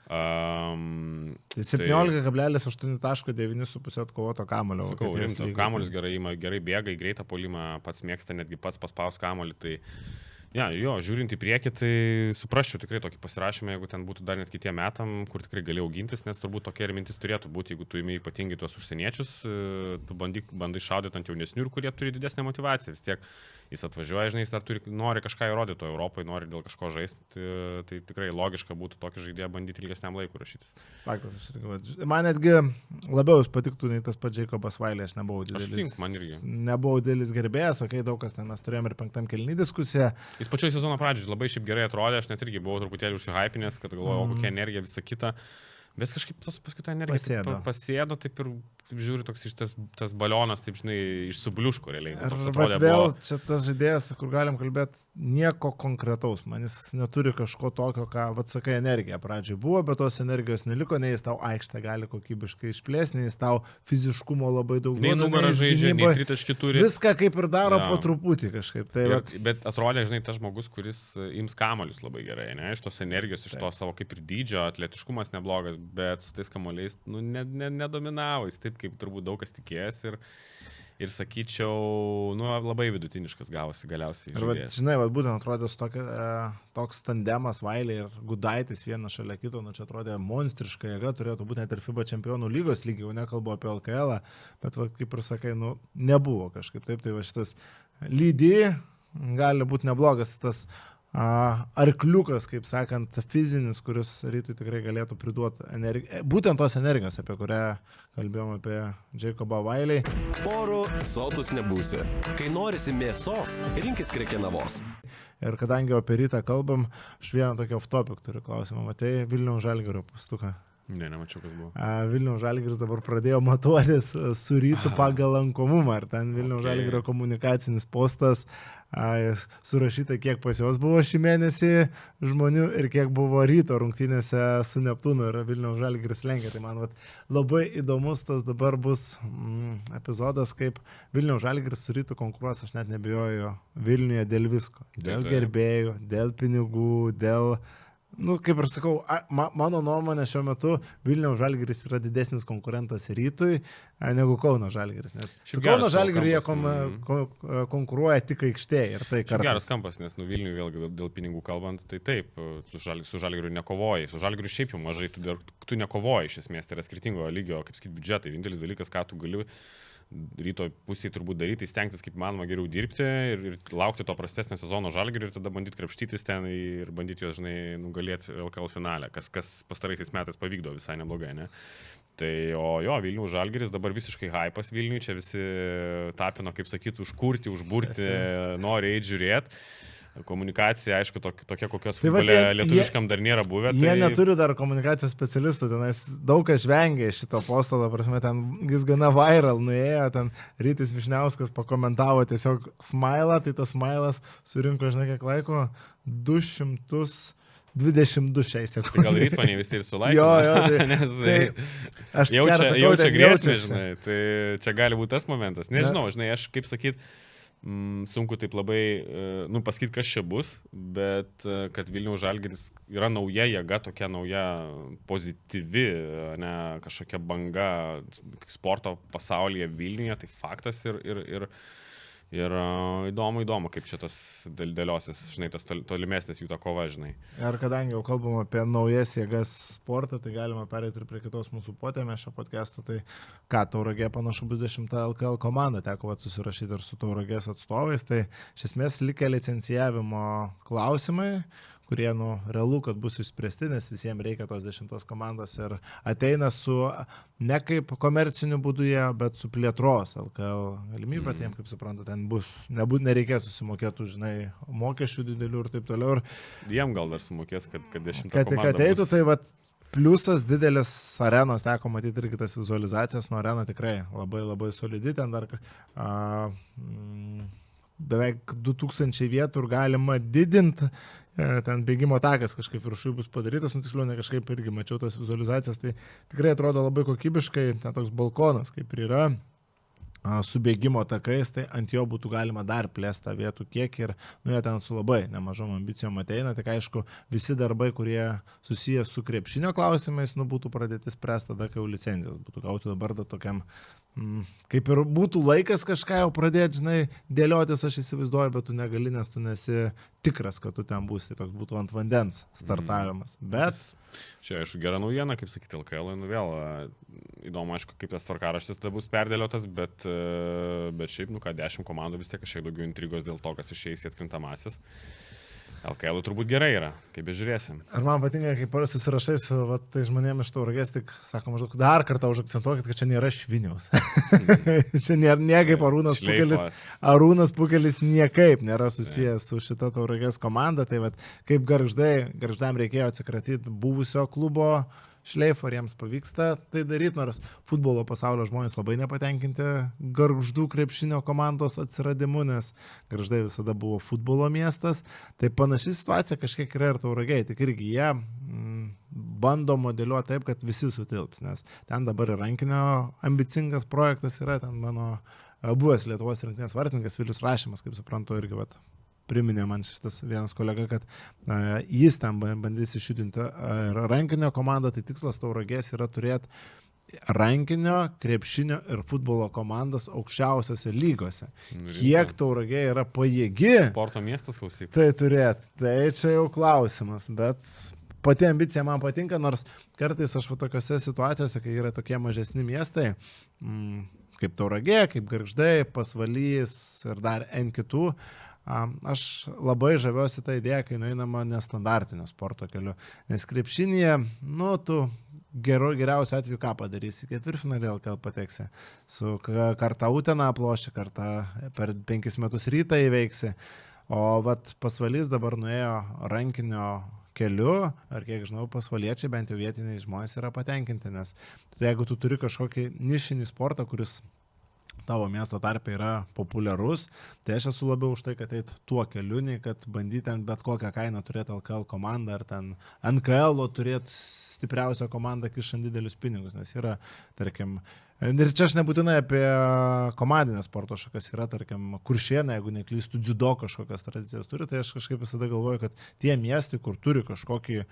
17,8 taško 9,5 atkovoto kamuolio. Sakau, kamuolis gerai bėga į greitą puolimą, pats mėgsta netgi pats paspaus kamuolį, tai žiūrint į priekį, tai suprasčiau tikrai tokį pasirašymą, jeigu ten būtų dar net kitiem metam, kur tikrai galėjau gintis, nes turbūt tokia ir mintis turėtų būti, jeigu tu imi ypatingai tuos užsieniečius, tu bandai šaudyti ant jaunesnių ir kurie turi didesnę motivaciją, vis tiek jis atvažiuoja, žinai, jis dar nori kažką įrodyti Europoje, nori dėl kažko žaisti, tai tikrai logiška būtų tokį žaidėją bandyti ilgesniam laikui rašytis. Faktas, man netgi labiau patiktų nei tas pats Jacobas Vailė, aš nebuvau didelis gerbėjas, daug kas ten, mes turėjome ir 5. kėlinį diskusiją. Jis pačioje sezono pradžioje labai šiaip gerai atrodė, aš net irgi buvau truputėlį užsihypinęs, kad galvojau, kokia energija, visa kita. Bet kažkaip paskui ta energija pasėdo, taip ir žiūri, toks tas balionas, taip žinai, išsubliuško realiai. Bet vėl čia tas žaidėjas, kur galim kalbėti, nieko konkretaus. Man jis neturi kažko tokio, ką, sakai, energija pradžioj buvo, bet tos energijos neliko, nei jis tau aikštę gali kokybiškai išplėsti, nei jis tau fiziškumo labai daug duoda. Nei nugarą žaidžia, nei tritaškį turi. Viską kaip ir daro po truputį kažkaip. Tai bet atrodė, žinai, tas žmogus, kuris ims kamuolius labai gerai, ne? Iš tos energijos, iš to savo kaip ir dydžio, atletiškumas neblogas, bet su tais kamuoliais, nedominavo jis taip, kaip turbūt daug kas tikėjęs ir sakyčiau, labai vidutiniškas gavosi galiausiai. Žinai, būtent atrodė toks tandemas Vailė ir Gudaitis vienas šalia kito, čia atrodė monstriška jėga, turėtų būti net ir FIBA čempionų lygos lygiai, jau nekalbu apie LKL, bet kaip ir sakai, nebuvo kažkaip taip, tai va šitas lydy gali būti neblogas tas arkliukas, kaip sakant, fizinis, kuris rytui tikrai galėtų priduoti būtent tos energijos, apie kurią kalbėjom apie Jacobą Vailį. Orų sotus nebūsi. Kai norisi mėsos, rinkis Krekenavos. Ir kadangi apie rytą kalbam, aš vieną tokį off-topic turiu klausimą. Matai Vilniaus Žalgirio pustuką? Ne, nemačiau, kas buvo. Vilniaus Žalgiris dabar pradėjo matuotis su rytu pagal lankomumą. Ir ten Vilniaus Žalgirio komunikacinis postas surašyta, kiek pas juos buvo šį mėnesį žmonių ir kiek buvo ryto rungtynėse su Neptūnu ir Vilniaus Žalgiris lenkia. Tai man labai įdomus tas dabar bus epizodas, kaip Vilniaus Žalgiris su rytu konkuruos, aš net nebijoju, Vilniuje dėl visko. Dėl gerbėjų, dėl pinigų, dėl... kaip ir sakau, mano nuomonė šiuo metu Vilniaus Žalgiris yra didesnis konkurentas rytui negu Kauno Žalgiris, nes su Kauno Žalgiriu jie konkuruoja tik aikštėje ir tai kartais. Geras kampas, nes Vilniui vėlgi dėl pinigų kalbant, tai taip, su Žalgiriu nekovoji, su Žalgiriu šiaip jau mažai, tu nekovoji iš esmės, tai yra skirtingo lygio, kaip sakyti, biudžetai, vienintelis dalykas, ką tu gali ryto pusėje turbūt daryti, stengtis kaip manoma geriau dirbti ir laukti to prastesnio sezono Žalgiriui ir tada bandyti krapštytis ten ir bandyti juos, žinai, nugalėti LKL finale, kas pastaraisiais metais pavykdo visai neblogai, ne? Tai Vilniaus Žalgiris dabar visiškai hypas Vilniui, čia visi tapino, kaip sakytų, užkurti, užburti, nori eiti žiūrėti. Komunikacija, aišku, tokia, kokios futbole lietuviškam dar nėra buvę. Jie neturi dar komunikacijos specialistų, tenais daug kas žvengia šito posto, ta prasme, ten jis gana viral nuėjo, ten Rytis Višniauskas pakomentavo tiesiog smilą, tai tas smilas surinko, žinai, kiek laiko, 222 šiai sekundžiai. Tai gal rytfaniai visi ir sulaikė. Tai jaučia grėsmę, žinai, tai čia gali būti tas momentas. Nežinau, žinai, aš kaip sakyt, sunku taip labai, pasakyti, kas čia bus, bet kad Vilniaus Žalgiris yra nauja jėga, tokia nauja pozityvi, ne kažkokia banga sporto pasaulyje Vilniuje, tai faktas ir įdomu, kaip čia tas dėliosis, žinai, tas tolimesnis jų ta kova, žinai. Ir kadangi jau kalbam apie naujas jėgas sportą, tai galima perėti ir prie kitos mūsų potėmės šio podcast'o, tai Tauragė panašu bus 10 LKL komanda, teko susirašyti ir su Tauragės atstovais, tai iš esmės likę licencijavimo klausimai, kurie, realu, kad bus išspręsti, nes visiems reikia tos 10 komandos ir ateina su ne kaip komerciniu būdu jie, bet su plėtros LKL galimybė, tiem, kaip suprantu, ten bus, nereikės susimokėtų, žinai, mokesčių didelių ir taip toliau. Jiem gal dar sumokės, kad 10 komanda bus. Kad tik ateitų, tai pliusas didelis arenos, teko matyti irgi tas vizualizacijas, arena tikrai labai labai solidi, ten dar beveik 2000 vietų ir galima didinti. Ten bėgimo takas kažkaip viršui bus padarytas, tiksliau ne kažkaip irgi mačiau tos vizualizacijas, tai tikrai atrodo labai kokybiškai, ten toks balkonas kaip ir yra, su bėgimo takais, tai ant jo būtų galima dar plėsti vietų kiek ir jie ten su labai nemažom ambicijom ateina, tik aišku, visi darbai, kurie susijęs su krepšinio klausimais, būtų pradėti spręsti tada, kai jau licenzijas būtų gauti dabar tokiam, kaip ir būtų laikas kažką jau pradėti, žinai, dėliotis, aš įsivaizduoju, bet tu negali, nes tu nesi tikras, kad tu ten būsi, tai toks būtų ant vandens startavimas. Bet čia, aišku, gera naujiena, kaip sakyti, LKL, vėl įdomu, aišku, kaip tas tvarkaraštis tada bus perdėliotas, bet šiaip, 10 komandų vis tiek kažkiek daugiau intrigos dėl to, kas išeis į atkrintamasis. LKL turbūt gerai yra, kaip bežiūrėsim. Ar man patinka, kai susirašai su tai žmonėmis iš Tauragės, tik sako maždaug dar kartą užakcentuokit, kad čia nėra Šviniaus. Čia nėra kaip Arūnas Pukelis. Arūnas Pukelis niekaip nėra susijęs su šita Tauragės komanda. Tai kaip Gargždam reikėjo atsikratyti buvusio klubo šleifo, ar jiems pavyksta tai daryti, nors futbolo pasaulio žmonės labai nepatenkinti Gargždų krepšinio komandos atsiradimu, nes Gargždai visada buvo futbolo miestas. Tai panaši situacija kažkiek yra ir Tauragėje, tik irgi jie bando modeliuoti taip, kad visi sutilps, nes ten dabar ir rankinio ambicingas projektas yra, ten mano buvęs Lietuvos rinktinės vartininkas Vilius Rašimas, kaip suprantu, irgi priminė man šitas vienas kolega, kad jis ten bandys išjudinti rankinio komandą, tai tikslas Tauragės yra turėti rankinio, krepšinio ir futbolo komandas aukščiausiose lygose. Kiek Tauragė yra pajėgi Sporto miestas, klausyk. tai turėti, tai čia jau klausimas, bet pati ambicija man patinka, nors kartais aš tokiose situacijose, kai yra tokie mažesni miestai, kaip Tauragė, kaip Gargždai, Pasvalys ir dar N kitų, aš labai žaviuosi tą idėją, kai nueinama nestandartinio sporto keliu. Nes krepšinėje, tu geriausiu atveju ką padarysi, ketvirtfinalį LKL pateksi, su kartą Uteną aploši, kartą per 5 metus Rytą įveiksi, o Pasvalys dabar nuėjo rankinio keliu, ar kiek žinau, pasvaliečiai, bent jau vietiniai žmonės yra patenkinti, nes jeigu tu turi kažkokį nišinį sportą, kuris tavo miesto tarpe yra populiarus, tai aš esu labiau už tai, kad eit tuo keliu, nei kad bandyti ant bet kokią kainą turėti LKL komandą, ar ten NKL turėti stipriausią komandą kišant didelius pinigus, nes yra, tarkim, ir čia aš nebūtinai apie komandinę sporto šakas, yra, tarkim, Kuršėnai, jeigu neklystų, dziudo kažkokias tradicijas turi, tai aš kažkaip visada galvoju, kad tie miestai, kur turi kažkokį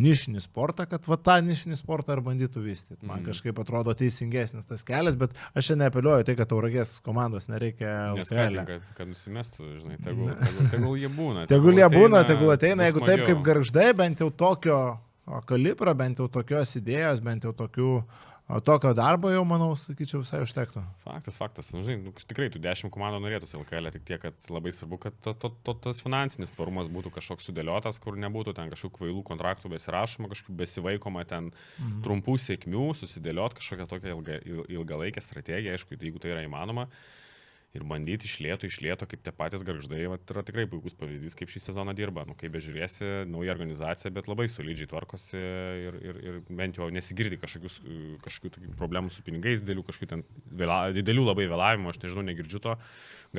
nišinį sportą, kad tą nišinį sportą ir bandytų vystyti. Man kažkaip atrodo teisingesnis tas kelias, bet aš čia neapeliuoju tai, kad Tauragės komandos nereikia LKL. Kad nusimestų, žinai, tegul jie būna. Tegul jie būna, tegul ateina, jeigu taip kaip Gargždai, bent jau tokio kalibro, bent jau tokios idėjos, bent jau tokio darbo jau, manau, sakyčiau, visai užtektų. Faktas. Žinai, tikrai tų 10 komandų norėtųsi LKL, tik tiek, kad labai svarbu, kad tas finansinis tvarumas būtų kažkoks sudėliotas, kur nebūtų ten kažkokių kvailų kontraktų besirašoma, kažkokių besivaikoma ten trumpų sėkmių, susidėliot kažkokią tokią ilgalaikę strategiją, aišku, jeigu tai yra įmanoma. Ir bandyti iš lėto, kaip tie patys Gargždai, yra tikrai puikus pavyzdys, kaip šį sezoną dirba. Kaip bežiūrėsi, nauja organizacija, bet labai solidžiai tvarkosi ir bent jau nesigirdi kažkokių problemų su pinigais, didelių labai vėlavimų, aš nežinau, negirdžiu to.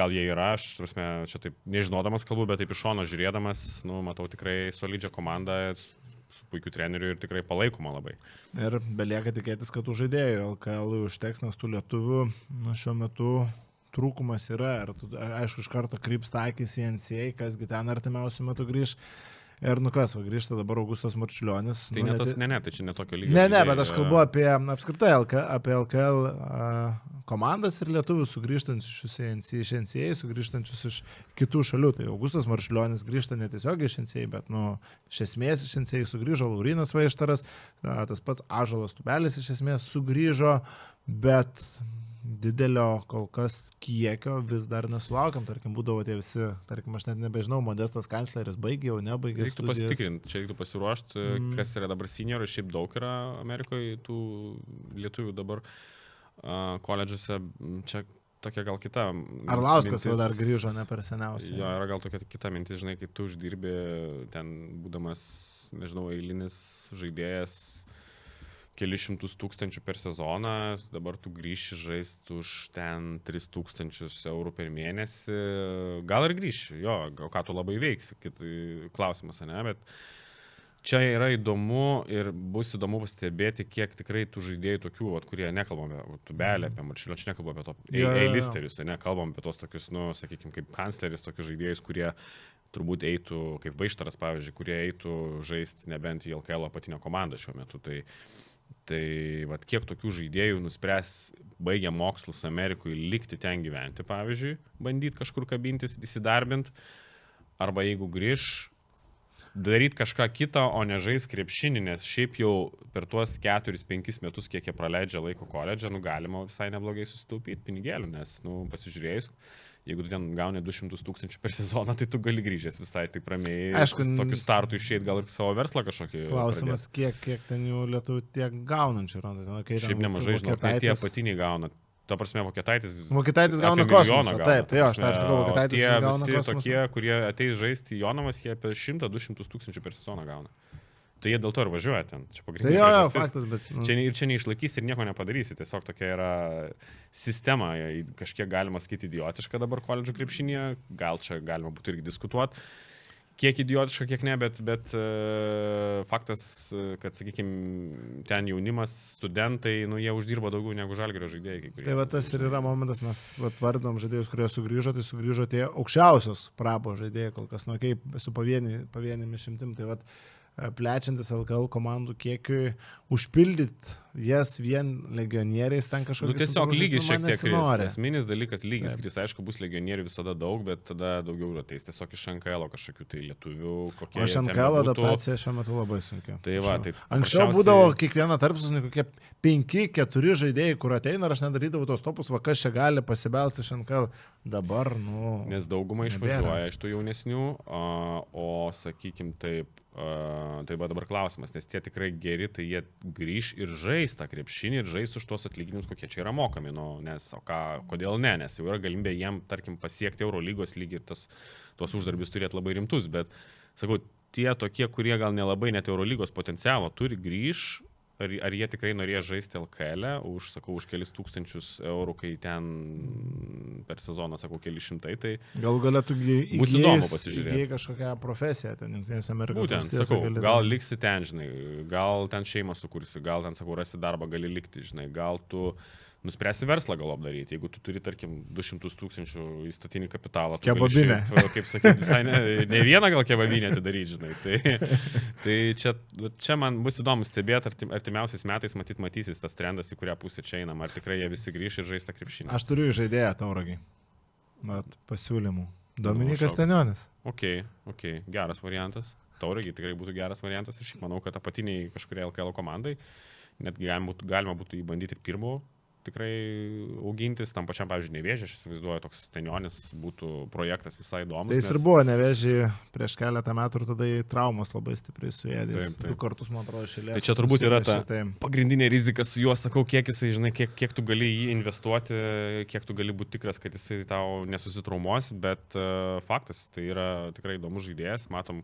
Gal jie yra, aš čia taip nežinodamas kalbu, bet taip iš šono žiūrėdamas, matau tikrai solidžią komandą su puikiu treneriu ir tikrai palaikoma labai. Ir belieka tikėtis, kad tų žaidėjų LKL užteks, nes tų lietuvių šiuo metu trūkumas yra, ir aišku, iš karto krypsta akis į NCAA, kasgi ten artimiausių metų grįž. Ir grįžta dabar Augustas Marčiulionis. Tai tai čia netokio lygio. Ne, bet aš kalbu apie apskritai apie LKL komandas ir lietuvius sugrįžtančius iš NCAA, sugrįžtančius iš kitų šalių. Tai Augustas Marčiulionis grįžta netiesiogiai iš NCAA, bet iš esmės iš NCAA sugrįžo Laurinas Vaištaras, tas pats Ąžuolas Tubelis iš esmės sugrįžo, bet didelio kol kas kiekio vis dar nesulaukiam, tarkim, būdavo tie visi, tarkim, aš net nebežinau, Modestas Kancleris baigė, jau nebaigė. Reiktų pasitikrinti, čia reiktų pasiruošti, kas yra dabar seniorų, šiaip daug yra Amerikoje tų lietuvių dabar koledžuose, čia tokia gal kita. Arlauskas jau dar grįžo, ne per seniausiai. Jo, yra gal tokia kita mintis, žinai, kai tu uždirbi ten būdamas, nežinau, eilinis žaidėjas, kelišimtus tūkstančių per sezoną, dabar tu grįši žaisti už ten 3000 eurų per mėnesį, gal ir grįši, jo, gal ką tu labai veiksi, klausimas, ne, bet čia yra įdomu ir bus įdomu pastebėti, kiek tikrai tų žaidėjų tokių, kurie nekalbam apie Tubelį, apie Marčiulio, čia nekalbam apie to A-listerius, nekalbam apie tos tokius, sakykime, kaip Kancleris, tokius žaidėjus, kurie turbūt eitų, kaip Vaištaras, pavyzdžiui, kurie eitų žaisti nebent į LKL apatinio komandą šiuo metu. Tai kiek tokių žaidėjų nuspręs baigę mokslus Amerikoje likti ten gyventi, pavyzdžiui, bandyti kažkur kabintis, įsidarbinti, arba jeigu grįž, daryti kažką kitą, o ne žais krepšinį, nes šiaip jau per tuos 4-5 metus, kiek jie praleidžia laiko koledžą, galima visai neblogai susitaupyti pinigėlių, nes, pasižiūrėjus, jeigu tu ten gauni 200 000 per sezoną, tai tu gali grįžęs visai taip ramiai. Aišku, tokiu startu išėjti gal ir savo verslą kažkokį. Klausimas, kiek ten jų lietuvių tiek gaunančių. Šiaip nemažai, žinau, tai tie apatiniai gauna. Ta prasme, Vokietaitis gauna kosmosą. Taip, tai aš dar sakau, Vokietaitis gauna kosmosą. Tie tokie, kurie ateis žaisti į Jonavas, jie apie 100-200 000 per sezoną gauna. Tai jie dėl to ir važiuoja ten. Čia Tai pagrindinė jo, priežastis. faktas, bet... Čia neišlaikysi ir nieko nepadarysi, tiesiog tokia yra sistema, kažkiek galima sakyti idiotiška dabar koledžų krepšinėje, gal čia galima būtų irgi diskutuoti, kiek idiotiška, kiek ne, bet faktas, kad, sakykime, ten jaunimas, studentai, jie uždirba daugiau negu Žalgirio žaidėjai. Tai va tas ir yra momentas, mes vardinom žaidėjus, kurie sugrįžo, tai sugrįžo tie aukščiausios prabo žaidėjai, kol kas, kaip su pavienėmis šimtim, tai va plečiantis LKL komandų kiekiui, užpildyti jas vien legionieriais ten kažkokiais. Tiesiog lygis šiek tiek kris. Esminis dalykas lygis kris. Aišku, bus legionierių visada daug, bet tada daugiau ateis tiesiog iš NKL kažkokių tai lietuvių. O iš NKL adaptacija šiuo metu labai sunki. Tai va, tai anksčiau būdavo kiekvieną tarpsnį kokie 5-4 žaidėjai, kur ateina ir aš nedarydavau tos topus, va kas čia gali pasibelti iš NKL. Dabar, nes dauguma išvažiuoja iš tų jaunesnių, o sakykim taip, tai va dabar klausimas, nes tie tikrai geri, tai jie grįž ir žais tą krepšinį ir žais už tuos atlyginimus, kokie čia yra mokami, nes kodėl ne, nes jau yra galimybė jiem, tarkim, pasiekti Eurolygos lygį ir tuos uždarbius turėti labai rimtus, bet, sakau, tie tokie, kurie gal nelabai net Eurolygos potencialo turi, grįž. Ar jie tikrai norės žaisti LKL už kelis tūkstančius eurų, kai ten per sezoną, keli šimtai, tai... Gal galėtų bus įdomu pasižiūrėti. Įgyji kažkokią profesiją ten Jungtinėse Amerikos valstijose. Būtent, sakau, gal liksi ten, žinai, gal ten šeimą sukursi, gal ten, rasi darbą, gali likti, žinai, gal tu nuspręsi verslą gal apdaryti, jeigu tu turi, tarkim, 200 000 įstatinį kapitalą. Kebabinę. Kaip sakyti, visai ne vieną gal kebabinę atidaryti, žinai. Tai čia man bus įdomu stebėti, artimiausiais metais matysis tas trendas, į kurią pusę čia einam. Ar tikrai jie visi grįš ir žais tą krepšinį. Aš turiu žaidėją Tauragiai. Pasiūlymų. Dominikas Stanionis. Ok, geras variantas. Tauragiai tikrai būtų geras variantas. Aš manau, kad apatiniai kažkurie LKL komandai netgi galima būtų įbandyti ir pirmo tikrai augintis, tam pačiam, pavyzdžiui, Nevėžį, aš įsivaizduoju, toks Stanionis būtų projektas visai įdomus. Tai jis ir buvo Nevėžį prieš keletą metų ir tada į traumas labai stipriai suėdės. 2 kartus, man atrodo, šilės. Tai čia turbūt yra ta pagrindinė rizika su juo, sakau, kiek jisai, žinai, kiek tu gali jį investuoti, kiek tu gali būti tikras, kad jisai tau nesusitraumuos, bet faktas, tai yra tikrai įdomus žaidėjas, matom,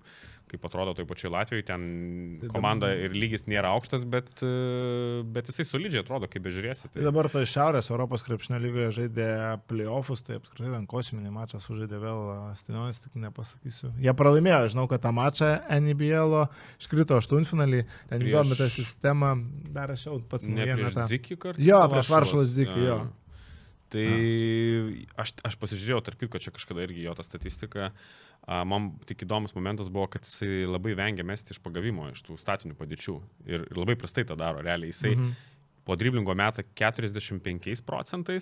kaip atrodo toj pačioj Latvijoje, ten komanda ir lygis nėra aukštas, bet jisai solidžiai atrodo, kaip bežiūrėsi. Tai dabar to iš Šiaurės Europos krepšinio lygoje žaidė playoffus, tai apskritai ten kosminį mačą sužaidė vėl Stanionis, tik nepasakysiu. Jie pralaimėjo, žinau, kad tą mačą NBL iškrito 8-finalį, ten įdomi ta sistema, dar aš jau pats ne prieš Dzikį kartą? Jo, prieš Varšuvos Dzikį, jo. Tai aš pasižiūrėjau, tarp kitko, čia kažkada irgi jo ta statistika. Man tik įdomus momentas buvo, kad jisai labai vengia mesti iš pagavimo, iš tų statinių padėčių. Ir labai prastai tą daro, realiai. Jisai po driblingo meta 45%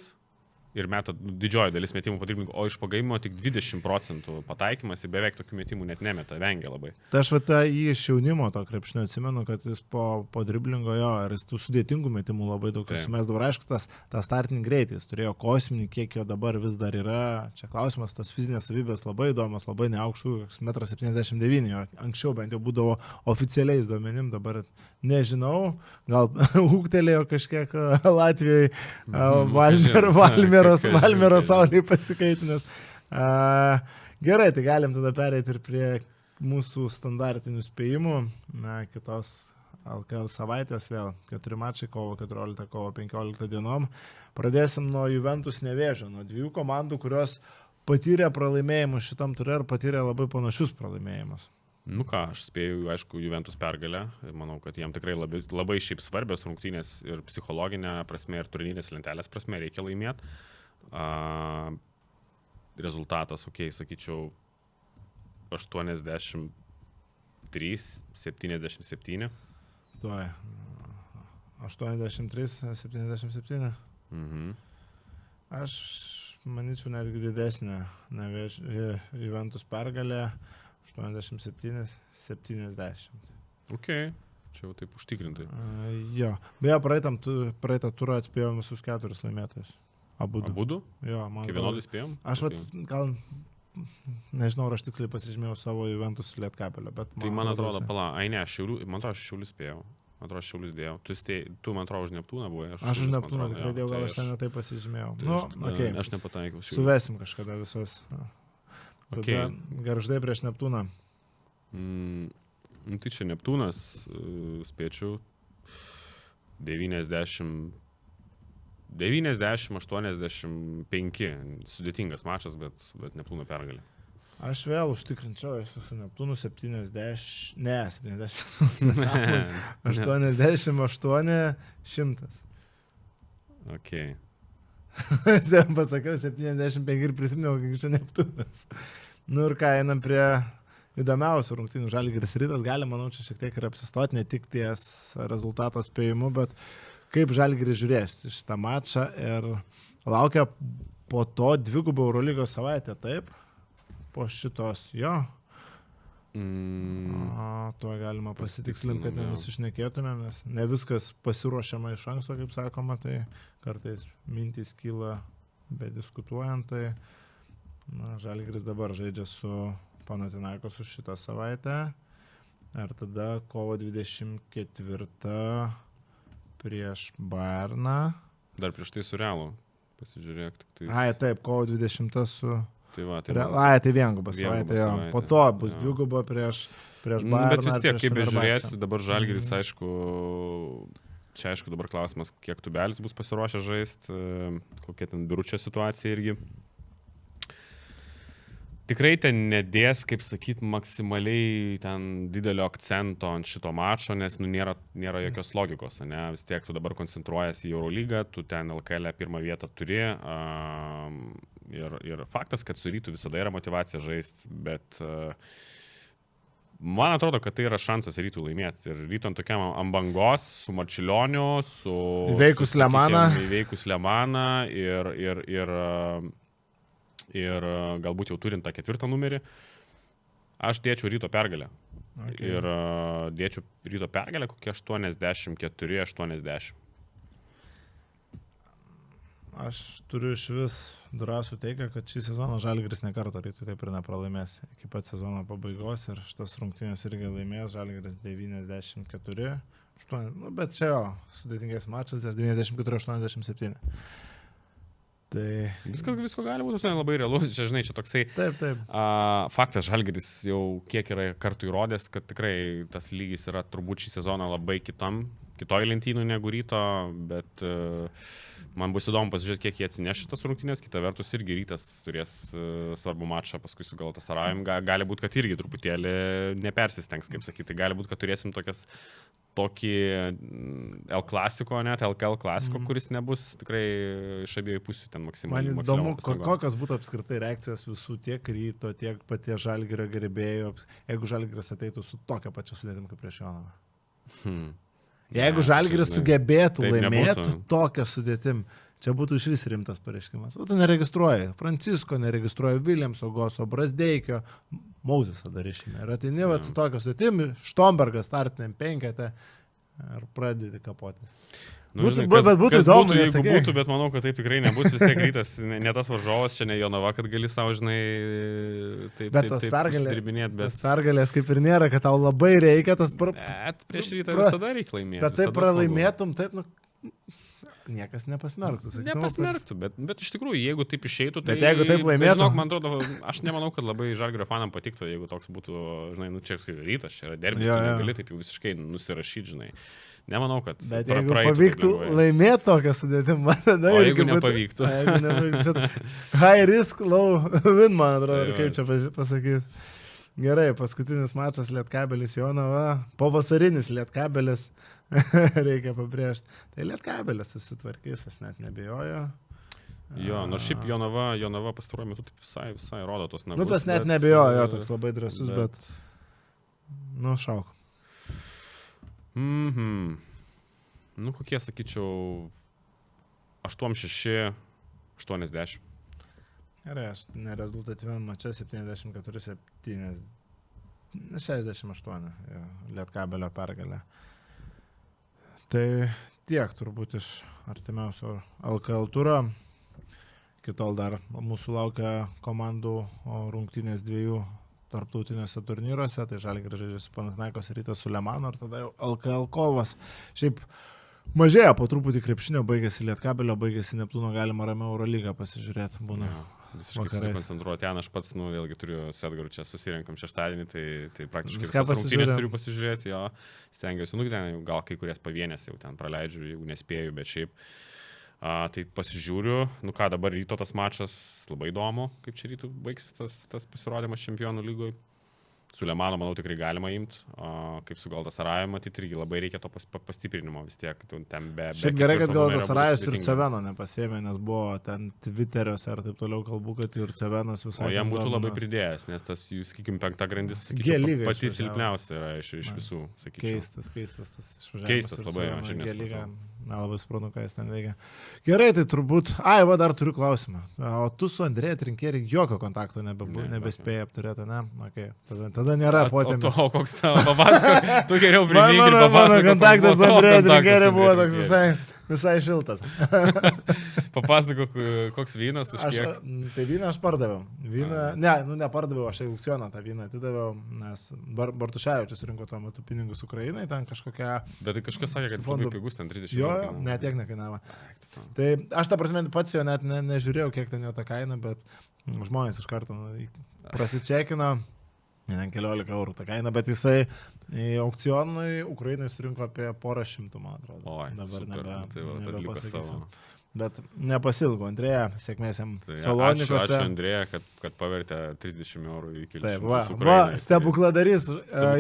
ir meta didžioji dalis metimų po driblingo, o iš pagavimo tik 20% pataikymas ir beveik tokių metimų net nemeta, vengia labai. Tai aš jį iš jaunimo to krepšinio atsimenu, kad jis po driblingo jo, ir jis tų sudėtingų metimų labai daug sumesdavo. Aišku, tas startinį greitį, jis turėjo kosminį, kiek jo dabar vis dar yra. Čia klausimas, tas fizinės savybės labai įdomas, labai neaukštų, 1,79 m. Anksčiau bent jau būdavo oficialiais duomenim, dabar nežinau, gal ūgtelėjo kažkiek Latvijoje Valmero saulėje pasikaitinės. Gerai, tai galim tada pereiti ir prie mūsų standartinių spėjimų. Kitos LKL savaitės vėl 4 mačai, kovo 14, kovo 15 dienom. Pradėsim nuo Juventus Nevėžio, nuo 2 komandų, kurios patyrė pralaimėjimus šitam turė ir patyrė labai panašius pralaimėjimus. Nu ką, aš spėjau, aišku, Juventus pergalę. Manau, kad jiem tikrai labai šiaip svarbios rungtynės ir psichologinė prasme, ir turnyrinės lentelės prasme reikia laimėti. Rezultatas, sakyčiau, 83-77. Tuoj. 83-77. Aš manyčiau netgi didesnė Juventus pergalė. 87-70. Ok, čia jau taip užtikrintai. Jo, beje, praeitą turą atspėjom visus 4 laimėtojus. Abudu? Jo, man. Kaip vienodai spėjom? Aš gal, nežinau, aš tiksliai pasižymėjau savo Juventus Lietkabelio, bet... Tai man atrodo, man atrodo, Šiaulius spėjau. Man atrodo, Šiaulius dėjau. Tu, man atrodo, už Neptūną buvai. Aš už Neptūną tikrai dėjau, gal aš ten netai pasižymėjau. Aš nepataikiau. Suvesim kažkada visos... Okay. Garždai prieš Neptūną. Nu, tai čia Neptūnas, spėčiau, 90-85. Sudėtingas mačas, bet Neptūno pergalė. Aš vėl užtikrinčiau, esu su Neptūnu 70, ne, 88, 100. Ok. Pasakiau 75 ir prisiminiau, kad čia Neptūnas. Nu ir ką, einam prie įdomiausių rungtynių. Žalgiris Rytas gali, manau, čia šiek tiek ir apsistoti, ne tik ties rezultato spėjimu, bet kaip Žalgiris žiūrės šitą mačą ir laukia po to dvigubą Eurolygos savaitę, taip? Po šitos jo. Tuo galima pasitikslinti, kad nenusišnekėtumėm, nes ne viskas pasiruošiama iš anksto, kaip sakoma, tai kartais mintys kyla bediskutuojant, tai Žalgiris dabar žaidžia su Panathinaikos už šitą savaitę ir tada kovo 24 prieš Bayerną. Dar prieš tai su Realu, pasižiūrėk. Taip, kovo 20 su... Tai vienguba savaitė, po to bus dviguba prieš Bayerną. Bet vis tiek, kaip bežiūrėsi, dabar Žalgiris, aišku, čia aišku dabar klausimas, kiek Tubelis bus pasiruošę žaisti, kokia ten biručia situacija irgi. Tikrai ten nedės, kaip sakyt, maksimaliai ten didelio akcento ant šito mačo, nes nėra jokios logikos, ne? Vis tiek tu dabar koncentruojasi į Eurolygą, tu ten LKL pirmą vietą turi ir faktas, kad su Rytu visada yra motivacija žaisti, bet man atrodo, kad tai yra šansas Rytui laimėti. Ir Ryto ant tokiam ant bangos, su Marčiulioniu, su... Įveikus Lemaną ir galbūt jau turint tą 4 numerį, aš dėčiau Ryto pergalę. Okay. Ir dėčiau Ryto pergalę kokie 84-80. Aš turiu iš vis drąsų teigia, kad šį sezoną Žalgiris nekartą Rytui taip ir nepralaimės iki pat sezono pabaigos ir šitas rungtynės irgi laimės Žalgiris 94-8, bet čia jo, sudėtingas mačas, 94-87. Tai... Visko gali būti, labai realu, čia žinai, čia toksai taip. Faktas, Žalgiris jau kiek yra kartų įrodęs, kad tikrai tas lygis yra turbūt šį sezoną labai kitoj lentynų negu Ryto, bet man bus įdomu pasižiūrėti, kiek jie atsineš šitas rungtynės, kita vertus irgi Rytas turės svarbų mačą, paskui su Galatasarayum, gali būti, kad irgi truputėlį nepersistengs, kaip sakyti, gali būti, kad turėsim tokį L klasiko, net LKL klasiko, kuris nebus tikrai iš abiejų pusių ten maksimaliai. Man įdomu, kokios būtų apskritai reakcijos visų tiek Ryto, tiek patie Žalgirio gerbėjų, jeigu Žalgiris ateitų su tokia pačia sudėtim kaip prieš Jonavą. Jeigu Žalgiris sugebėtų laimėti tokią sudėtim, čia būtų iš vis rimtas pareiškimas. O tu neregistruoji Francisko, neregistruoji Williamso, Goso, Brazdeikio, Mauzesą dar išėmė. Ir ateini su tokia sudėtim, Štombergas startiniam 5 ir pradedi kapotis. Būtų įdomu, jeigu būtų, bet manau, kad taip tikrai nebus, vis tiek Rytas, ne tas varžovas, čia ne Jonava, kad gali savo, žinai, taip dirbinėti. Bet tas pergalės kaip ir nėra, kad tau labai reikia, tas... Bet prieš Rytą visada reikia laimėti. Bet taip pralaimėtum, taip, niekas nepasmerktų. Nepasmerktų, bet iš tikrųjų, jeigu taip išeitų, tai... Bet jeigu taip laimėtų... Žinok, man atrodo, aš nemanau, kad labai Žalgirio fanam patiktų, jeigu toks būtų, žinai, čia Rytas, čia yra derbis, tu negali taip jau visiškai nusirašyti, žinai. Nemanau, kad... Bet jeigu pavyktų laimėti tokią sudėtimą, tada... O jeigu nepavyktų? High risk, low win, man atrodo, kaip čia pasakyti. Gerai, paskutinis mačas Lietkabelis Jonava, pavasarinis Lietkabelis, reikia pabrėžti. Tai Lietkabelis susitvarkys, aš net nebijoju. Jo, nors šiaip Jonava pastaruoju metu visai rodo tos nagus. Tas net nebijojo, toks labai drąsus, bet... šauk. Kokie, sakyčiau, 8-6, 80. Gerai, aš nerezultatyviam mače 74-68, Lietkabelio pergalė. Tai tiek turbūt iš artimiausio LKL turo. Kitol dar mūsų laukia komandų rungtynės 2 tarptautinėse turnyruose, tai Žalgiris žaidžia su Panathinaikos, Rytas su Lemanu ir tada jau LKL kovas. Šiaip mažėja po truputį krepšinio, baigėsi Lietkabelio, baigėsi Neptūno, galima ramiau Eurolygą pasižiūrėti, būna visiškai susikoncentruoti. Ten aš pats, vėlgi turiu su Edgaru čia susirinkam šeštadienį, tai praktiškai Viską visas rungtynės turiu pasižiūrėti, jo, stengiuosi, gal kai kurias pavienės jau ten praleidžiu, jeigu nespėju, bet šiaip. Tai pasižiūriu, ką dabar ryto tas mačas, labai įdomu, kaip čia rytų baigsis tas pasirodymas Čempionų lygoje. Su Lemano, manau, tikrai galima imti, kaip su Galtasaraju, matyti, irgi labai reikia to pastiprinimo vis tiek. Ten Šiaip gerai, kad Galtasarajus ir Ceveno nepasėmė, nes buvo ten Twitteriuose ar taip toliau kalbų, kad ir Cevenas visai... O jam būtų labai pridėjęs, nes tas, jūs, sakykim, 5 grandis, pati silpniausia yra iš visų, sakyčiau. Keistas tas išvažiavimas. Keistas labai, aš ir nesupratau. Nelabai suprantu, ką jis ten veikia. Gerai, tai turbūt... dar turiu klausimą. O tu su Andrėja Trinkėri jokio kontakto nebespėjai apturėti, ne? Okay. Tada nėra potėmis. O koks tavo papasakok, tu geriau primink ir papasakok. Mano kontaktas su Andrėja Trinkėri buvo toks visai šiltas. Papasakok, koks vynas už kiek. Tai vyną aš pardaviau. Nepardaviau, aš aukcioną tą vyną atidaviau, nes Bartuševičius rinko tuo metu pinigus Ukrainai, ten kažkokia... Bet tai kažkas sakė, kad jis labai pigus, ten 30 eurų. Jo, ne, tiek nekainavo. Tai aš tą prasme pats jo net nežiūrėjau, kiek ten jo ta kaina, bet žmonės iš karto prasičekino. 14 eurų ta kaina, bet jisai aukcionui Ukrainai surinko apie porą šimtų, man atrodo. Oi, dabar nebepasakysiu. Bet nepasilgo Andrėja, sėkmės jam Salonikose. Ačiū Andrėja, kad pavertė 30 eurų į kelius. Taip, va, stebukladarys.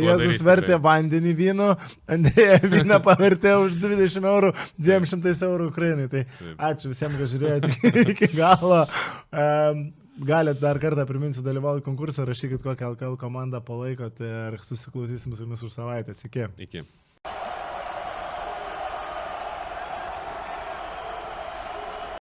Jėzus vertė vandenį vynu, Andrėja vyną pavertė už 20 eurų, 200 eurų Ukrainai. Tai ačiū visiems, kad žiūrėjote iki galo. Galite dar kartą priminsiu dalyvauti konkursą, rašykit kokią LKL komandą palaikote ir susiklausysim su jumis už savaitę. Iki.